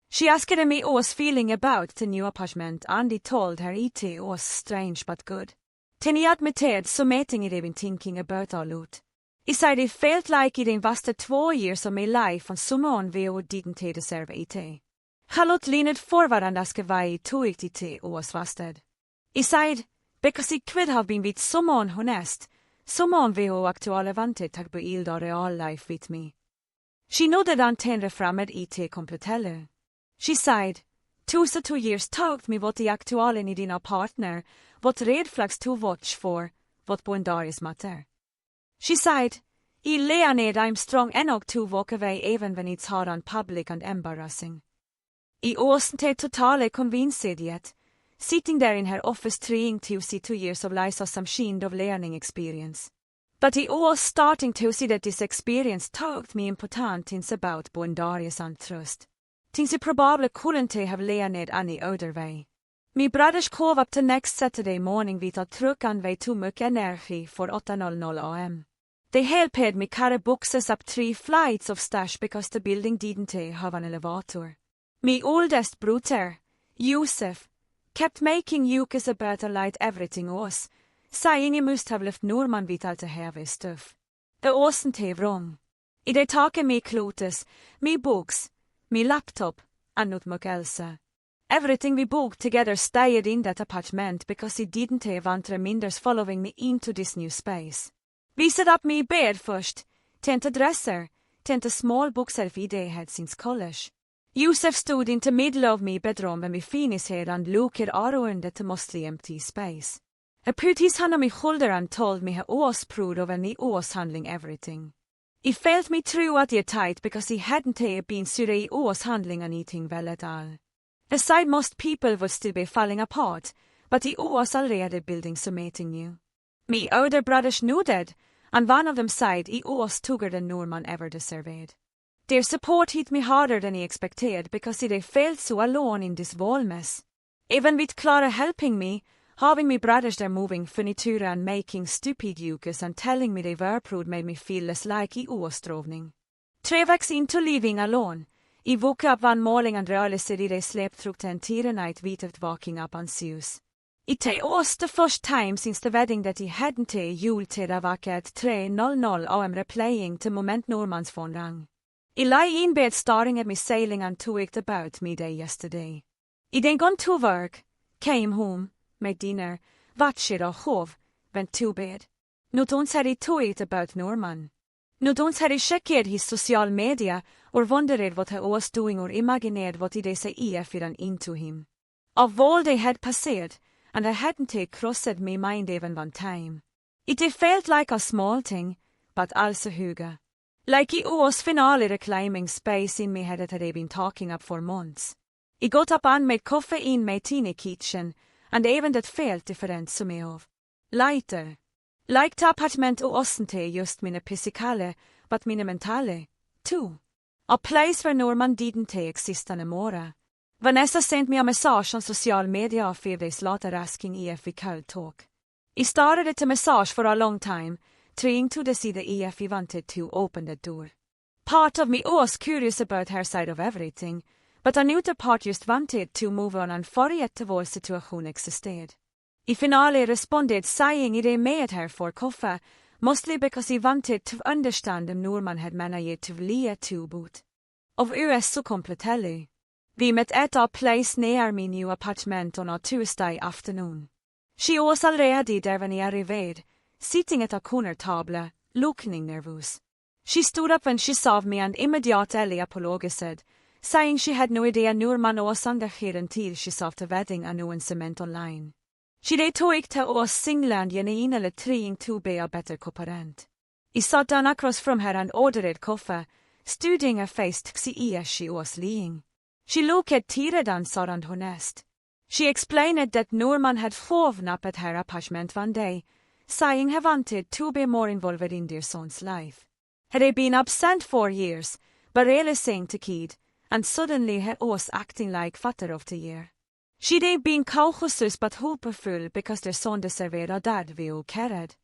[SPEAKER 1] She asked me what I was feeling about the new apartment and I told her it was strange but good. Then I admitted something I'd been thinking about a lot. I said it felt like I'd invested 2 years of my life on someone who didn't deserve it. Charlotte leaned forward and asked why I took it was wasted. I said, because it could have been with someone honest, someone who actually wanted to build a real life with me. She nodded and then reframed it completely. She said, 2 years taught me what I actually need in a partner, what red flags to watch for, what boundaries matter. She said, I learned I'm strong enough to walk away even when it's hard and public and embarrassing. I wasn't totally convinced yet, sitting there in her office trying to see 2 years of life as some kind of learning experience. But I was starting to see that this experience taught me important things about boundaries and trust. Things I probably couldn't have learned any other way. My brothers called up the next Saturday morning with a truck and way too much energy for 8:00 am. They helped me carry boxes up 3 flights of stairs because the building didn't have an elevator. My oldest brother, Josef, kept making jokes about light everything was, saying he must have left Norman with all the heavy stuff. It wasn't wrong. They took me clothes, me books, me laptop, and not much else. Everything we booked together stayed in that apartment because he didn't want reminders following me into this new space. We set up me bed first, then a dresser, then a small bookshelf they had since college. Josef stood in the middle of my bedroom when we finished here and looked around at the mostly empty space. He put his hand on my shoulder and told me he was proud of and he was handling everything. He felt me through at the tight because he hadn't been sure he was handling anything well at all. Aside most people would still be falling apart, but he was already building something new. Me older brothers nodded, and one of them said he was tougher than Norman ever deserved. Their support hit me harder than he expected because they felt so alone in this whole mess. Even with Clara helping me, having me brothers there moving furniture and making stupid jokes and telling me they were proud made me feel less like he was struggling. 3 weeks into living alone, I woke up one morning and realized they slept through the entire night without waking up anxious. It was the first time since the wedding that I hadn't jultid av at 3:00 am replaying the moment Normans phone rang. I lay in bed staring at me sailing and talked about me day yesterday. I then gone to work, came home, made dinner, watched or hove, went to bed. Not once had I talked about Norman. Not once had I checked his social media or wondered what he was doing or imagined what they say if I ran into him. Of all they had passed, and I hadn't crossed my mind even one time. It felt like a small thing, but also huge. Like it was finally reclaiming space in my head that I'd been talking up for months. I got up and made coffee in my teeny kitchen, and even that felt different to me of. Lighter. Like the apartment wasn't just mina physicale, but mina mentale, too. A place where Norman didn't exist anymore. Vanessa sent me a message on social media a few days later asking if we could talk. I started at the message for a long time, trying to decide if he wanted to open the door. Part of me was curious about her side of everything, but another part just wanted to move on and forget the whole situation existed. I finally responded saying he made her for coffee, mostly because he wanted to understand if Norman had managed to lie to boot. Of US så komplettelly. We met at a place near my new apartment on a Tuesday afternoon. She was already there when I arrived, sitting at a corner table, looking nervous. She stood up when she saw me and immediately apologized, saying she had no idea Norman was under here until she saw the wedding announcement online. She talked to us single and genuinely trying to be a better co-parent. I sat down across from her and ordered coffee, studying her face to see as she was lying. She looked tired and sad and honest. She explained that Norman had flown up at her apartment one day, saying he wanted to be more involved in their son's life. Had he been absent for years, but really saying the kid, and suddenly he was acting like father of the year. She'd been cautious but hopeful because their son deserved a dad we all cared.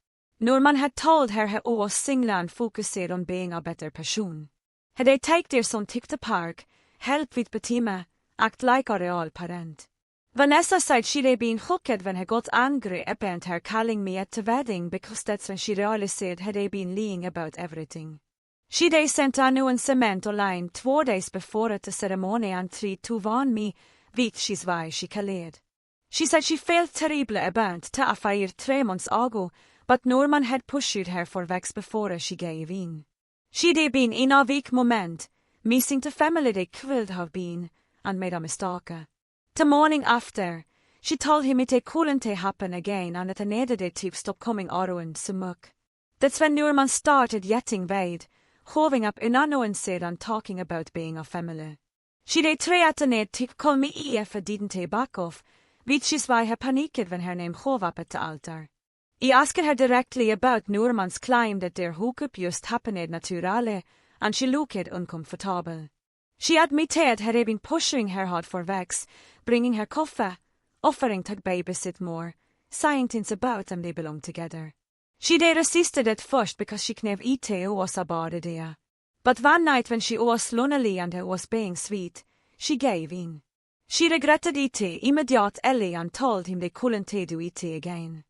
[SPEAKER 1] Norman had told her he was single and focused on being a better person. Had they take their son to the park, help with Bettina, act like a real parent. Vanessa said she'd been hooked when he got angry about her calling me at the wedding because that's when she realized he'd been lying about everything. She'd sent a announcement online 2 days before at the ceremony and tried to warn me which why she called. She said she felt terrible about the affair 3 months ago, but Norman had pushed her for weeks before she gave in. She'd been in a weak moment, missing the family they could have been, and made a mistake. The morning after, she told him it couldn't happen again and that he needed to stop coming around so much. That's when Norman started getting weird, hoving up unannounced and talking about being a family. She'd tried to call me if I didn't back off, which is why I panicked when her name hove up at the altar. I asked her directly about Norman's claim that their hookup just happened naturally, and she looked uncomfortable. She admitted had been pushing her hard for weeks, bringing her coffee, offering to babysit more, saying things about them they belong together. She did resisted at first because she knew it was about it. But one night when she was lonely and was being sweet, she gave in. She regretted it immediately and told him they couldn't do it again.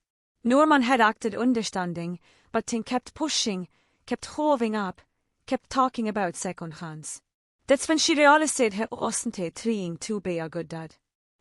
[SPEAKER 1] Norman had acted understanding, but Tim kept pushing, kept hoving up, kept talking about second chance. That's when she realized he wasn't trying to be a good dad.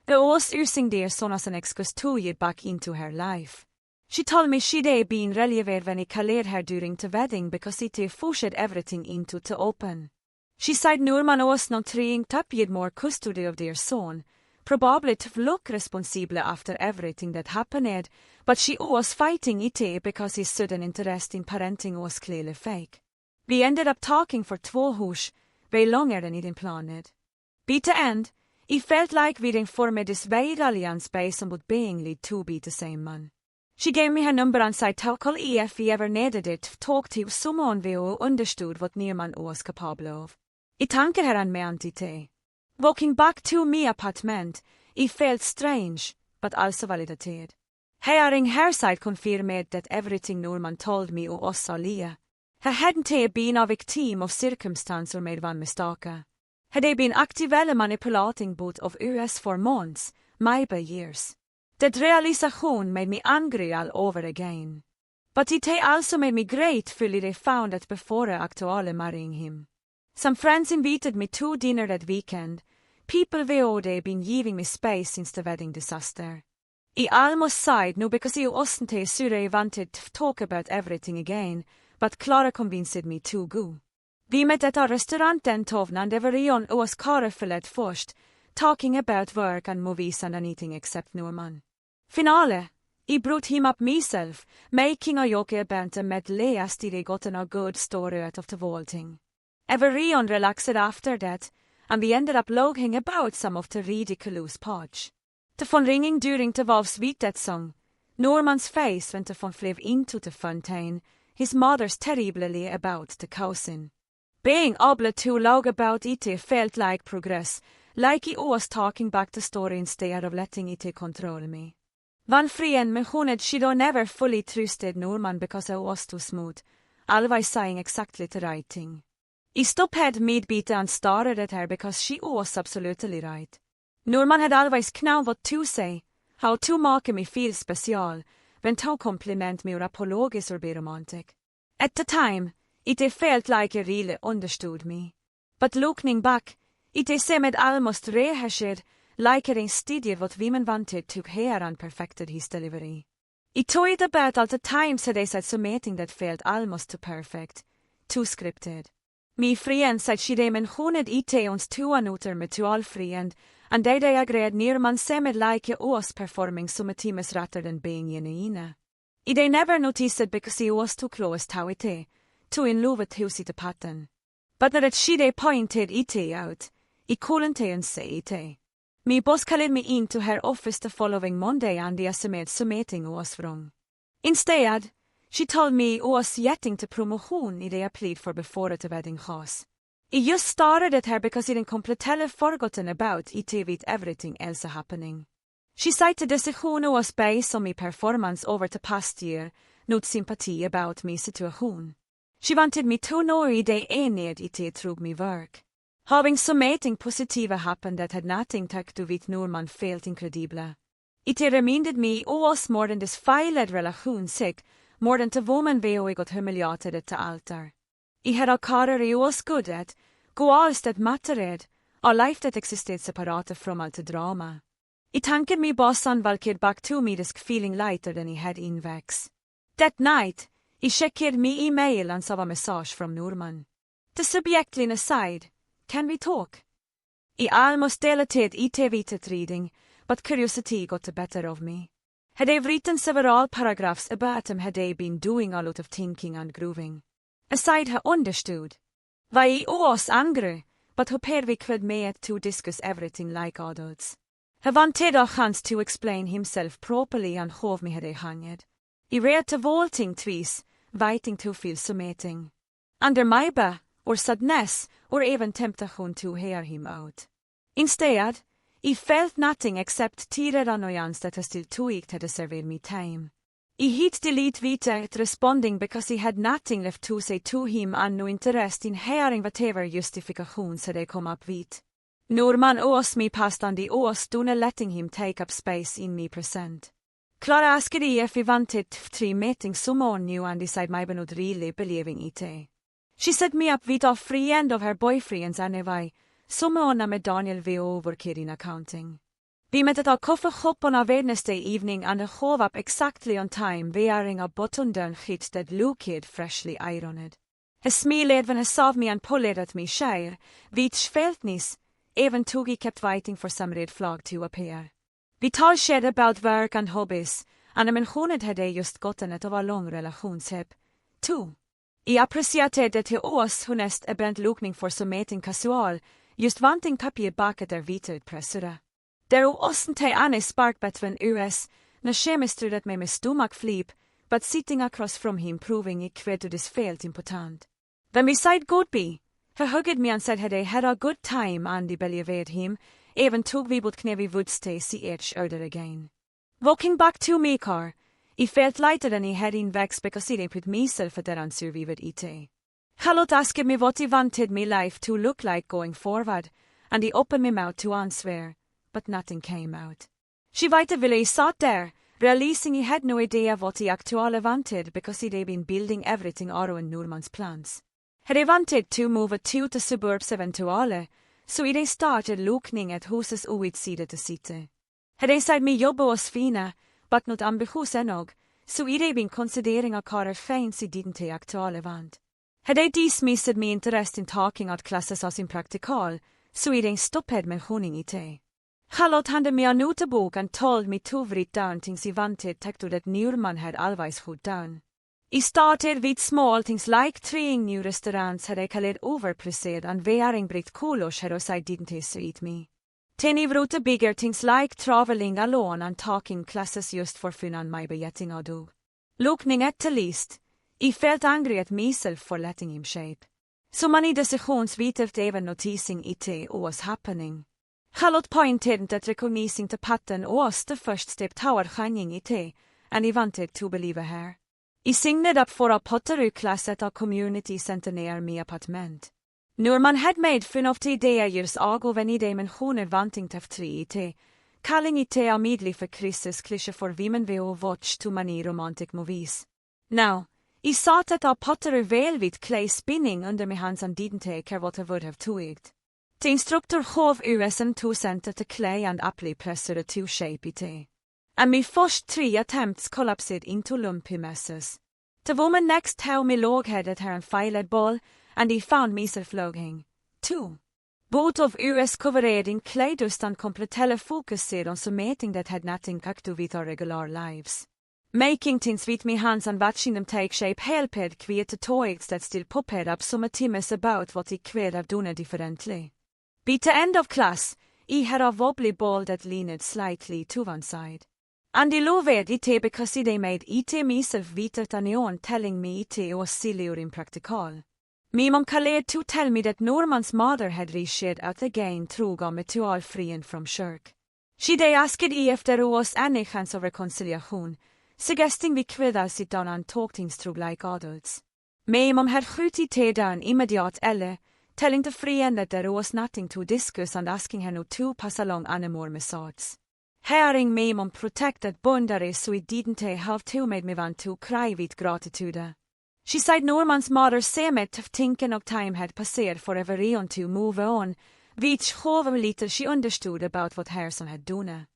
[SPEAKER 1] It was using their son as an excuse to get back into her life. She told me she'd been reliever when he called her during the wedding because it pushed everything into the open. She said Norman was not trying to get more custody of their son, probably to look responsible after everything that happened, but she was fighting it because his sudden interest in parenting was clearly fake. We ended up talking for 2 hours, way longer than he'd planned. By the end, it felt like we'd formed this vague alliance based on what being lead to be the same man. She gave me her number and said to call if we ever needed it to talk to someone who understood what Norman was capable of. I tankar her an med anti. Walking back to my apartment, it felt strange, but also validated. Hearing her side confirmed that everything Norman told me was a lie. He hadn't been a victim of circumstance or made one mistake. Had he been actively manipulating both of us for months, maybe years. That realization made me angry all over again. But it also made me grateful they found that before actually marrying him. Some friends invited me to dinner that weekend, people who had been giving me space since the wedding disaster. I almost sighed, no because I wasn't sure I wanted to talk about everything again, but Clara convinced me to go. Vi met at a restaurant den tovnan där varje was careful at first, talking about work and movies and anything except Norman. Finale, I brought him up myself, making a joke about the med läst I gotten a good story out of the whole thing. Everyone relaxed after that, and we ended up laughing about some of the ridiculous parts. The phone ringing during the bröllopsvideo song. Norman's face when the phone flew into the fountain, his mother's terribly about the cousin. Being able to laugh about it felt like progress, like I was talking back the story instead of letting it control me. One friend mentioned she'd never fully trusted Norman because I was too smooth, always saying exactly the right thing. I stopped mid-beat and stared at her because she was absolutely right. Norman had always known what to say, how to make me feel special, when to compliment me or apologize or be romantic. At the time, it felt like he really understood me. But looking back, it seemed almost rehearsed, like he studied what women wanted to hear and perfected his delivery. I thought about all the times they said something that felt almost too perfect, too scripted. My friend said she mentioned it ons 2 minuter med 2 friend, and they agreed Norman seemed like he was performing some times rather than being genuine. I never noticed because he was too close to it, too in love with his pattern. But now that she pointed it out, I couldn't say it. My boss called me into her office the following Monday and I said something was wrong. Instead, she told me I was getting the promotion I applied for before the wedding house. I just stared at her because I didn't completely forgotten about it with everything else happening. She said the decision was based on my performance over the past year, not sympathy about my situation. She wanted me to know they ened it through my work. Having something positive happened that had nothing to do with Norman felt incredible. It reminded me I was more than this failed relation sick, more than the woman I got humiliated at the altar. I had a career I was good at, goals that mattered, a life that existed separate from all the drama. I tankade me boss and valked back to me this feeling lighter than I had invex. That night, I checked my email and saw a message from Norman. The subject line aside, can we talk? I almost deleted it with reading, but curiosity got the better of me. Had I written several paragraphs about him had I been doing a lot of thinking and grooving. Aside he understood. Why I was angry, but hoped we could meet to discuss everything like adults. He wanted a chance to explain himself properly and hov me had I hanged. I read the whole thing twice, waiting to feel something. Under maybe, or sadness, or even temptation to hear him out. Instead, I felt nothing except tired annoyance that I still too weak to serve me time. I hit delete vita responding because he had nothing left to say to him and no interest in hearing whatever justification so they come up with. Norman owes me past on the owes dona letting him take up space in me present. Clara asked if he wanted 3 meetings someone new and decide my benod really believing it. She set me up with a free end of her boyfriends anyway, someone med Daniel V overkid in accounting. We met at a coffee shop on a Wednesday evening and I hove up exactly on time wearing a button-down hit that looked freshly ironed. He smiled when he saw me and pulled at me share, which felt nice, even though he kept waiting for some red flag to appear. Vi talade about work and hobbies, and mentioned hade just gotten ett av a lång relationship. 2. I appreciated till oss honest är bränt lukning för som meting casual, just vanting kapje baket der vita pressure. Der ossen te ane spark between us, na chemistrudet me med stomach flip, but sitting across from him proving it kvedu dis felt important. When we said goodbye, he hugged me and said had a good time and I believed him, even tog vi bort knevi would stay see each other again. Walking back to me car, I felt lighter than I had in vex because I didn't put myself at that answer we would eat. Charlotte asked me what I wanted my life to look like going forward, and I opened my mouth to answer, but nothing came out. She waited while I sat there, realizing I had no idea what I actually wanted because I'd been building everything around Norman's plans. Had I wanted to move to the suburbs eventually, so I started looking at huses outside the city. Had I said me jobb was fina, but not ambitious enog, so I'd been considering a car fines I didn't actually want. Had I dismissed me interest in talking at classes as impractical, so I'd stopped mentioning it. Charlotte handed me a notebook and told me to write down things I wanted to that Norman had always put down. I started with small things like trying new restaurants had I called overpriced and wearing bright colors had I didn't suit me. Then I wrote bigger things like traveling alone and talking classes just for fun and my begetting a dog. Looking at the list, I felt angry at myself for letting him shape. So many decisions without even noticing it was happening. Charlotte pointed that recognizing the pattern was the first step toward shining it, and I wanted to believe her. I signed up for a pottery class at a community center near my apartment. Norman had made fun of the idea years ago when I mentioned wanting to try it, calling it a medley for Chris's cliche for women who watch too many romantic movies. Now, I sat at a pottery wheel with clay spinning under my hands and didn't care what I would have tweaked. The instructor hove us and 2 cent the clay and aptly pressed to shape it. And my first 3 attempts collapsed into lumpy messes. The woman next held me log-headed her and filed ball, and I found myself logging. 2. Both of us covered in clay dust and completely focused on something that had nothing to do with our regular lives. Making things with my hands and watching them take shape helped create toys that still popped up some times about what I could have done differently. By the end of class, I had a wobbly ball that leaned slightly to one side. And I loved it because they made it myself without anyone telling me it was silly or impractical. My mom called to tell me that Norman's mother had reached out again through me to all freeing from shirk. She asked if there was any chance of reconciliation, suggesting we could sit down and talk things through like adults. My mom had skjutit it down immediately, telling the friend that there was nothing to discuss and asking her not to pass along any more messages. Hearing my mom protected boundaries so it didn't have to made me want to cry with gratitude. She said Norman's mother seemed to thinking of time had passed for everyone to move on, which however little she understood about what her son had done.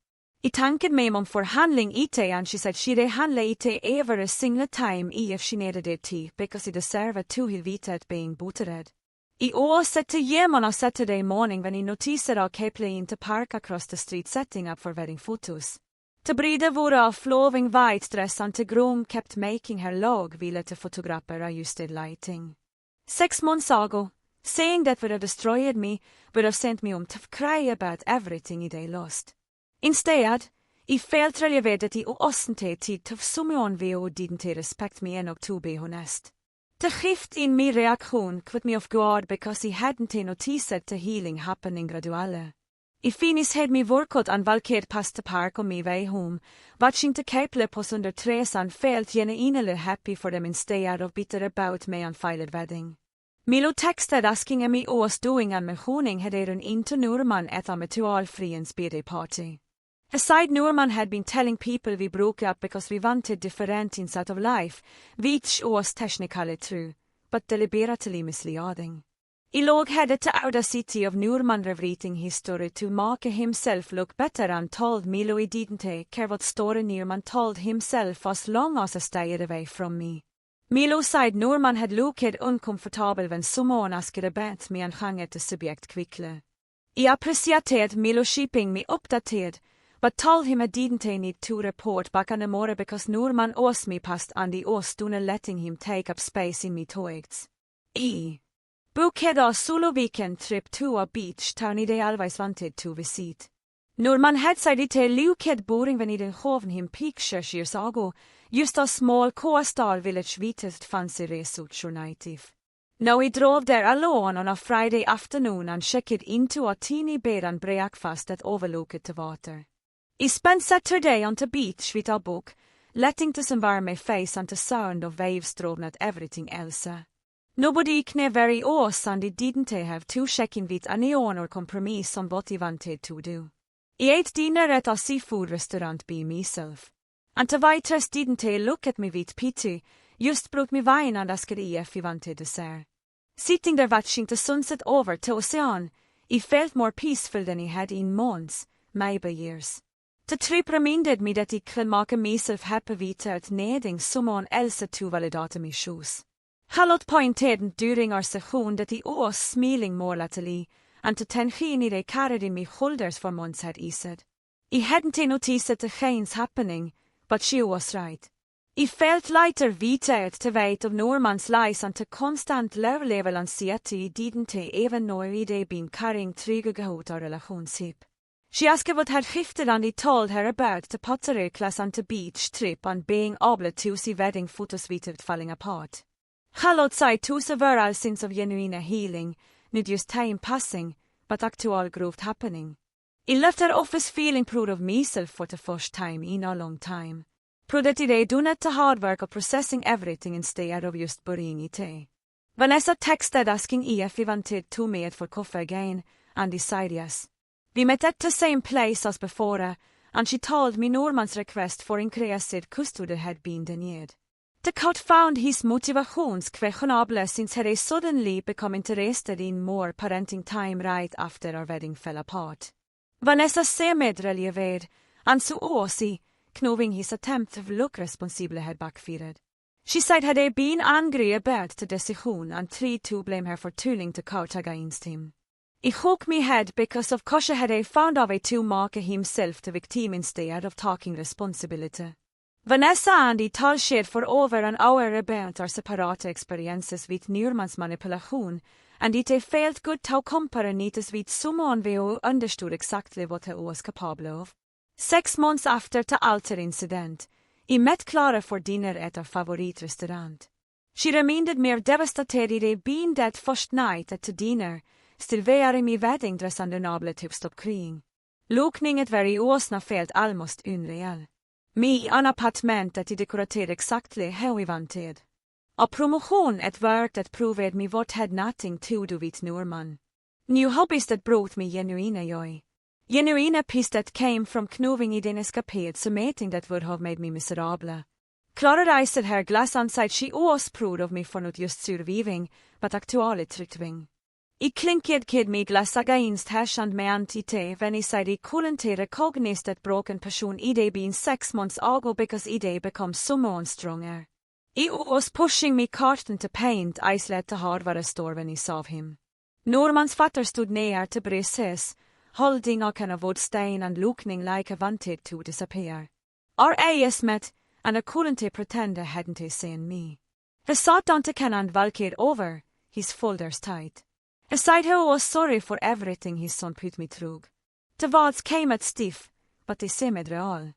[SPEAKER 1] I thanked my mom for handling it and she said she'd handle it every single time if she needed it because it deserved to have without being buttered. I åkte till hjem on a Saturday morning when I noticed a couple in the park across the street setting up for wedding photos. The bride wore a flowing white dress and the groom kept making her log while the photographer adjusted lighting. 6 months ago, saying that would have destroyed me would have sent me to cry about everything I lost. Instead, I felt relieved that I wasn't tid to someone who didn't respect me enough to be honest. The shift in my reaction caught me off guard because I hadn't noticed the healing happening gradually. I finis hed mi vorkot an valked pasta park om mi way home, watching to keple pos under tresan felt jene inele happy for them instead of bitter about me an filed wedding. Milo texted asking me was doing an mechoning had into Norman at a mutual friends birthday party. Aside Norman had been telling people we broke up because we wanted different insight of life, which was technically true, but deliberately misleading. I låg had the audacity of Norman rewriting his story to make himself look better and told Milo I didn't care what story Norman told himself as long as I stayed away from me. Milo said Norman had looked uncomfortable when someone asked about me and hung at the subject quickly. I appreciated Milo keeping me updated, but told him I didn't need to report back anymore because Norman owes me past and I was done letting him take up space in me thoughts. I booked a solo weekend trip to a beach town I always wanted to visit. Norman had said it looked boring when I didn't him pictures years ago, just a small coastal village vitest fancy resort native. Now I drove there alone on a Friday afternoon and checked into a teeny bed and breakfast that overlooked the water. I spent Saturday on the beach with a book, letting to warm my face and the sound of waves drove not everything else. Nobody knew very oss and I didn't have to check in with anyone or compromise on what I wanted to do. I ate dinner at a seafood restaurant by myself. And the waitress didn't look at me with pity, just brought me wine and asked if I wanted dessert. Sitting there watching the sunset over the ocean, I felt more peaceful than I had in months, maybe years. The trip reminded me that I could make myself happy without needing someone else to validate my shoes. Hallot pointed during our session that I was smiling more lately, and the tension I carried in my shoulders for months had eased. I hadn't noticed the change happening, but she was right. I felt lighter without the weight of Norman's lies and the constant low level anxiety I didn't even know I'd been carrying through our relationship. She asked what had shifted and I told her about the pottery class and the beach trip and being able to see wedding photos without falling apart. Hallot said to several sense of genuine healing, not just time passing, but actual growth happening. I left her office feeling proud of myself for the first time in a long time. Proud that I done the hard work of processing everything instead of just burying it. Vanessa texted asking if we wanted to meet for coffee again, and I said yes. We met at the same place as before, and she told me Norman's request for increased custody had been denied. The court found his motivations questionable since he suddenly become interested in more parenting time right after our wedding fell apart. Vanessa semed relieved, and so was knowing his attempt to look responsible had backfired. She said had he been angry about the decision and tried to blame her for turning the court against him. It shook me head because of course had he found a way to make himself the victim instead of taking responsibility. Vanessa and I talked for over an hour about our separate experiences with Norman's manipulation, and it felt good to compare it with someone who understood exactly what he was capable of. 6 months after the altar incident, I met Clara for dinner at our favorite restaurant. She reminded me of devastated I'd been that first night at the dinner, still wearing my wedding dress and unable to stop crying. Looking at very åsna felt almost unreal. Me an apartment that I decorated exactly how I wanted. A promotion at work that proved me what had nothing to do with Norman. New hobbies that brought me genuine joy. Genuine peace that came from knowing I didn't escapade some meeting that would have made me miserable. Clara raised her glass and said she was proud of me for not just surviving, but actually thriving. I klinked me glass against hash and me antite when I said I couldn't recognize that broken person I'd been 6 months ago because I'd become someone stronger. I was pushing me carton to paint I slid to hardware store when I saw him. Norman's father stood near to brace his, holding a kind of wood stain and looking like I wanted to disappear. Our eyes met, and I couldn't pretend I hadn't seen me. He sat down to can and walked over, his shoulders tight. He said he was sorry for everything his son put me through. The words came out stiff, but they seemed real.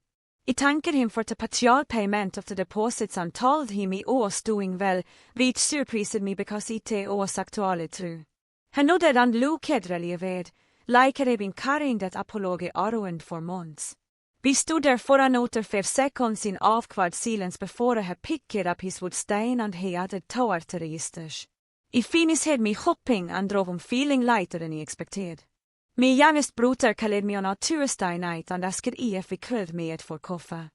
[SPEAKER 1] I thanked him for the partial payment of the deposits and told him he was doing well, which surprised me because it was actually true. He nodded and looked relieved, likade bin carrying that apology around for months. Vi stod där foran åter 5 seconds in avkvad silence before I had picked up his wood stain and he added tower to registers. I finis had me hopping and drove feeling lighter than he expected. My youngest brother called me on a Tuesday night and asked if we could meet for coffee.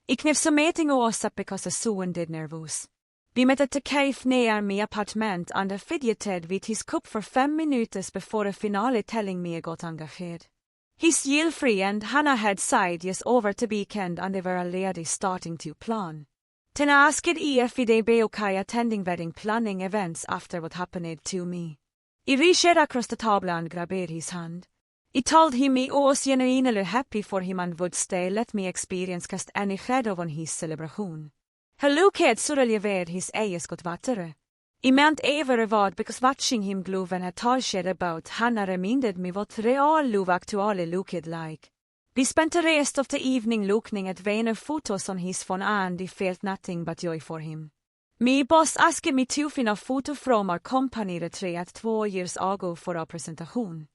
[SPEAKER 1] I knew some meeting us up because I so did nervous. Vi met at the cave near my apartment and I fidgeted with his cup for 5 minutes before the finale telling me I got engaged. His yield free and Hannah had said yes over the weekend and they were already starting to plan. Then I asked if they'd be okay attending wedding planning events after what happened to me. I reached across the table and grabbed his hand. I told him I was genuinely happy for him and would stay let me experience cast any shadow on his celebration. He looked surreal his eyes got vattare. I meant ever vad because watching him glow when I told about Hannah reminded me what real love actually looked like. We spent the rest of the evening looking at vain photos on his phone and I felt nothing but joy for him. My boss asked me to find a photo from our company retreat 2 years ago for our presentation.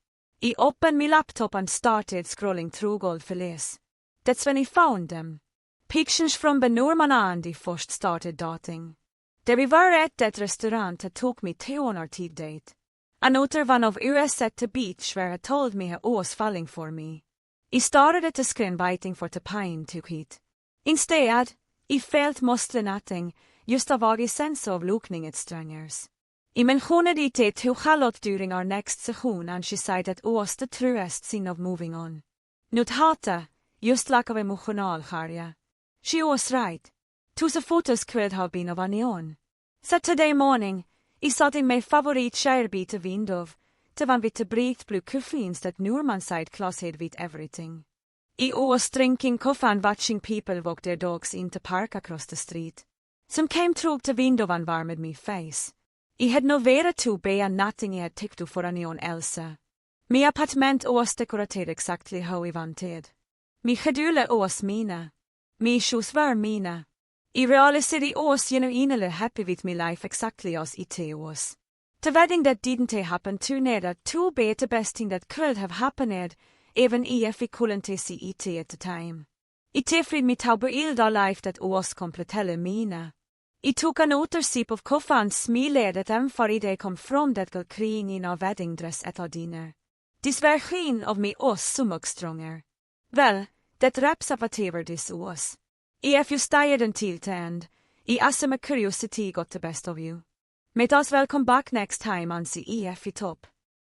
[SPEAKER 1] I opened my laptop and started scrolling through gold files. That's when I found them. Pictures from Norman and I first started dating. There we were at that restaurant that took me to on our tea date. Another one of us at the beach where he told me he was falling for me. I started at the screen waiting for the pine to hit. Instead, I felt mostly nothing, just a vague sense of looking at strangers. I mentioned it to Charlotte during our next session and she said that was the truest sign of moving on. Not hata, just lack of emotional harja. She was right. 2 photos could have been of anion. Saturday morning, I sat in my favorite chair by the window, the one with the bright blue curtains that Norman side closet with everything. I was drinking coffee and watching people walk their dogs in the park across the street. Some came through the window and warmed my face. I had nowhere to be and nothing I had ticked for anyone else. My apartment was decorated exactly how I wanted. My schedule was mine. My shoes were mine. I realized I was genuinely happy with my life exactly as it was. The wedding that didn't happen turned out to be the best thing that could have happened, even if I couldn't see it at the time. It freed me to build a life that was completely mine. I took another sip of coffee and smiled at them for I kom from that girl crying in a wedding dress at our dinner. This version of me was so much stronger. Well, that wraps up whatever this was. If you stayed until the end, I ask my curiosity got the best of you. May us welcome back next time and see if it up.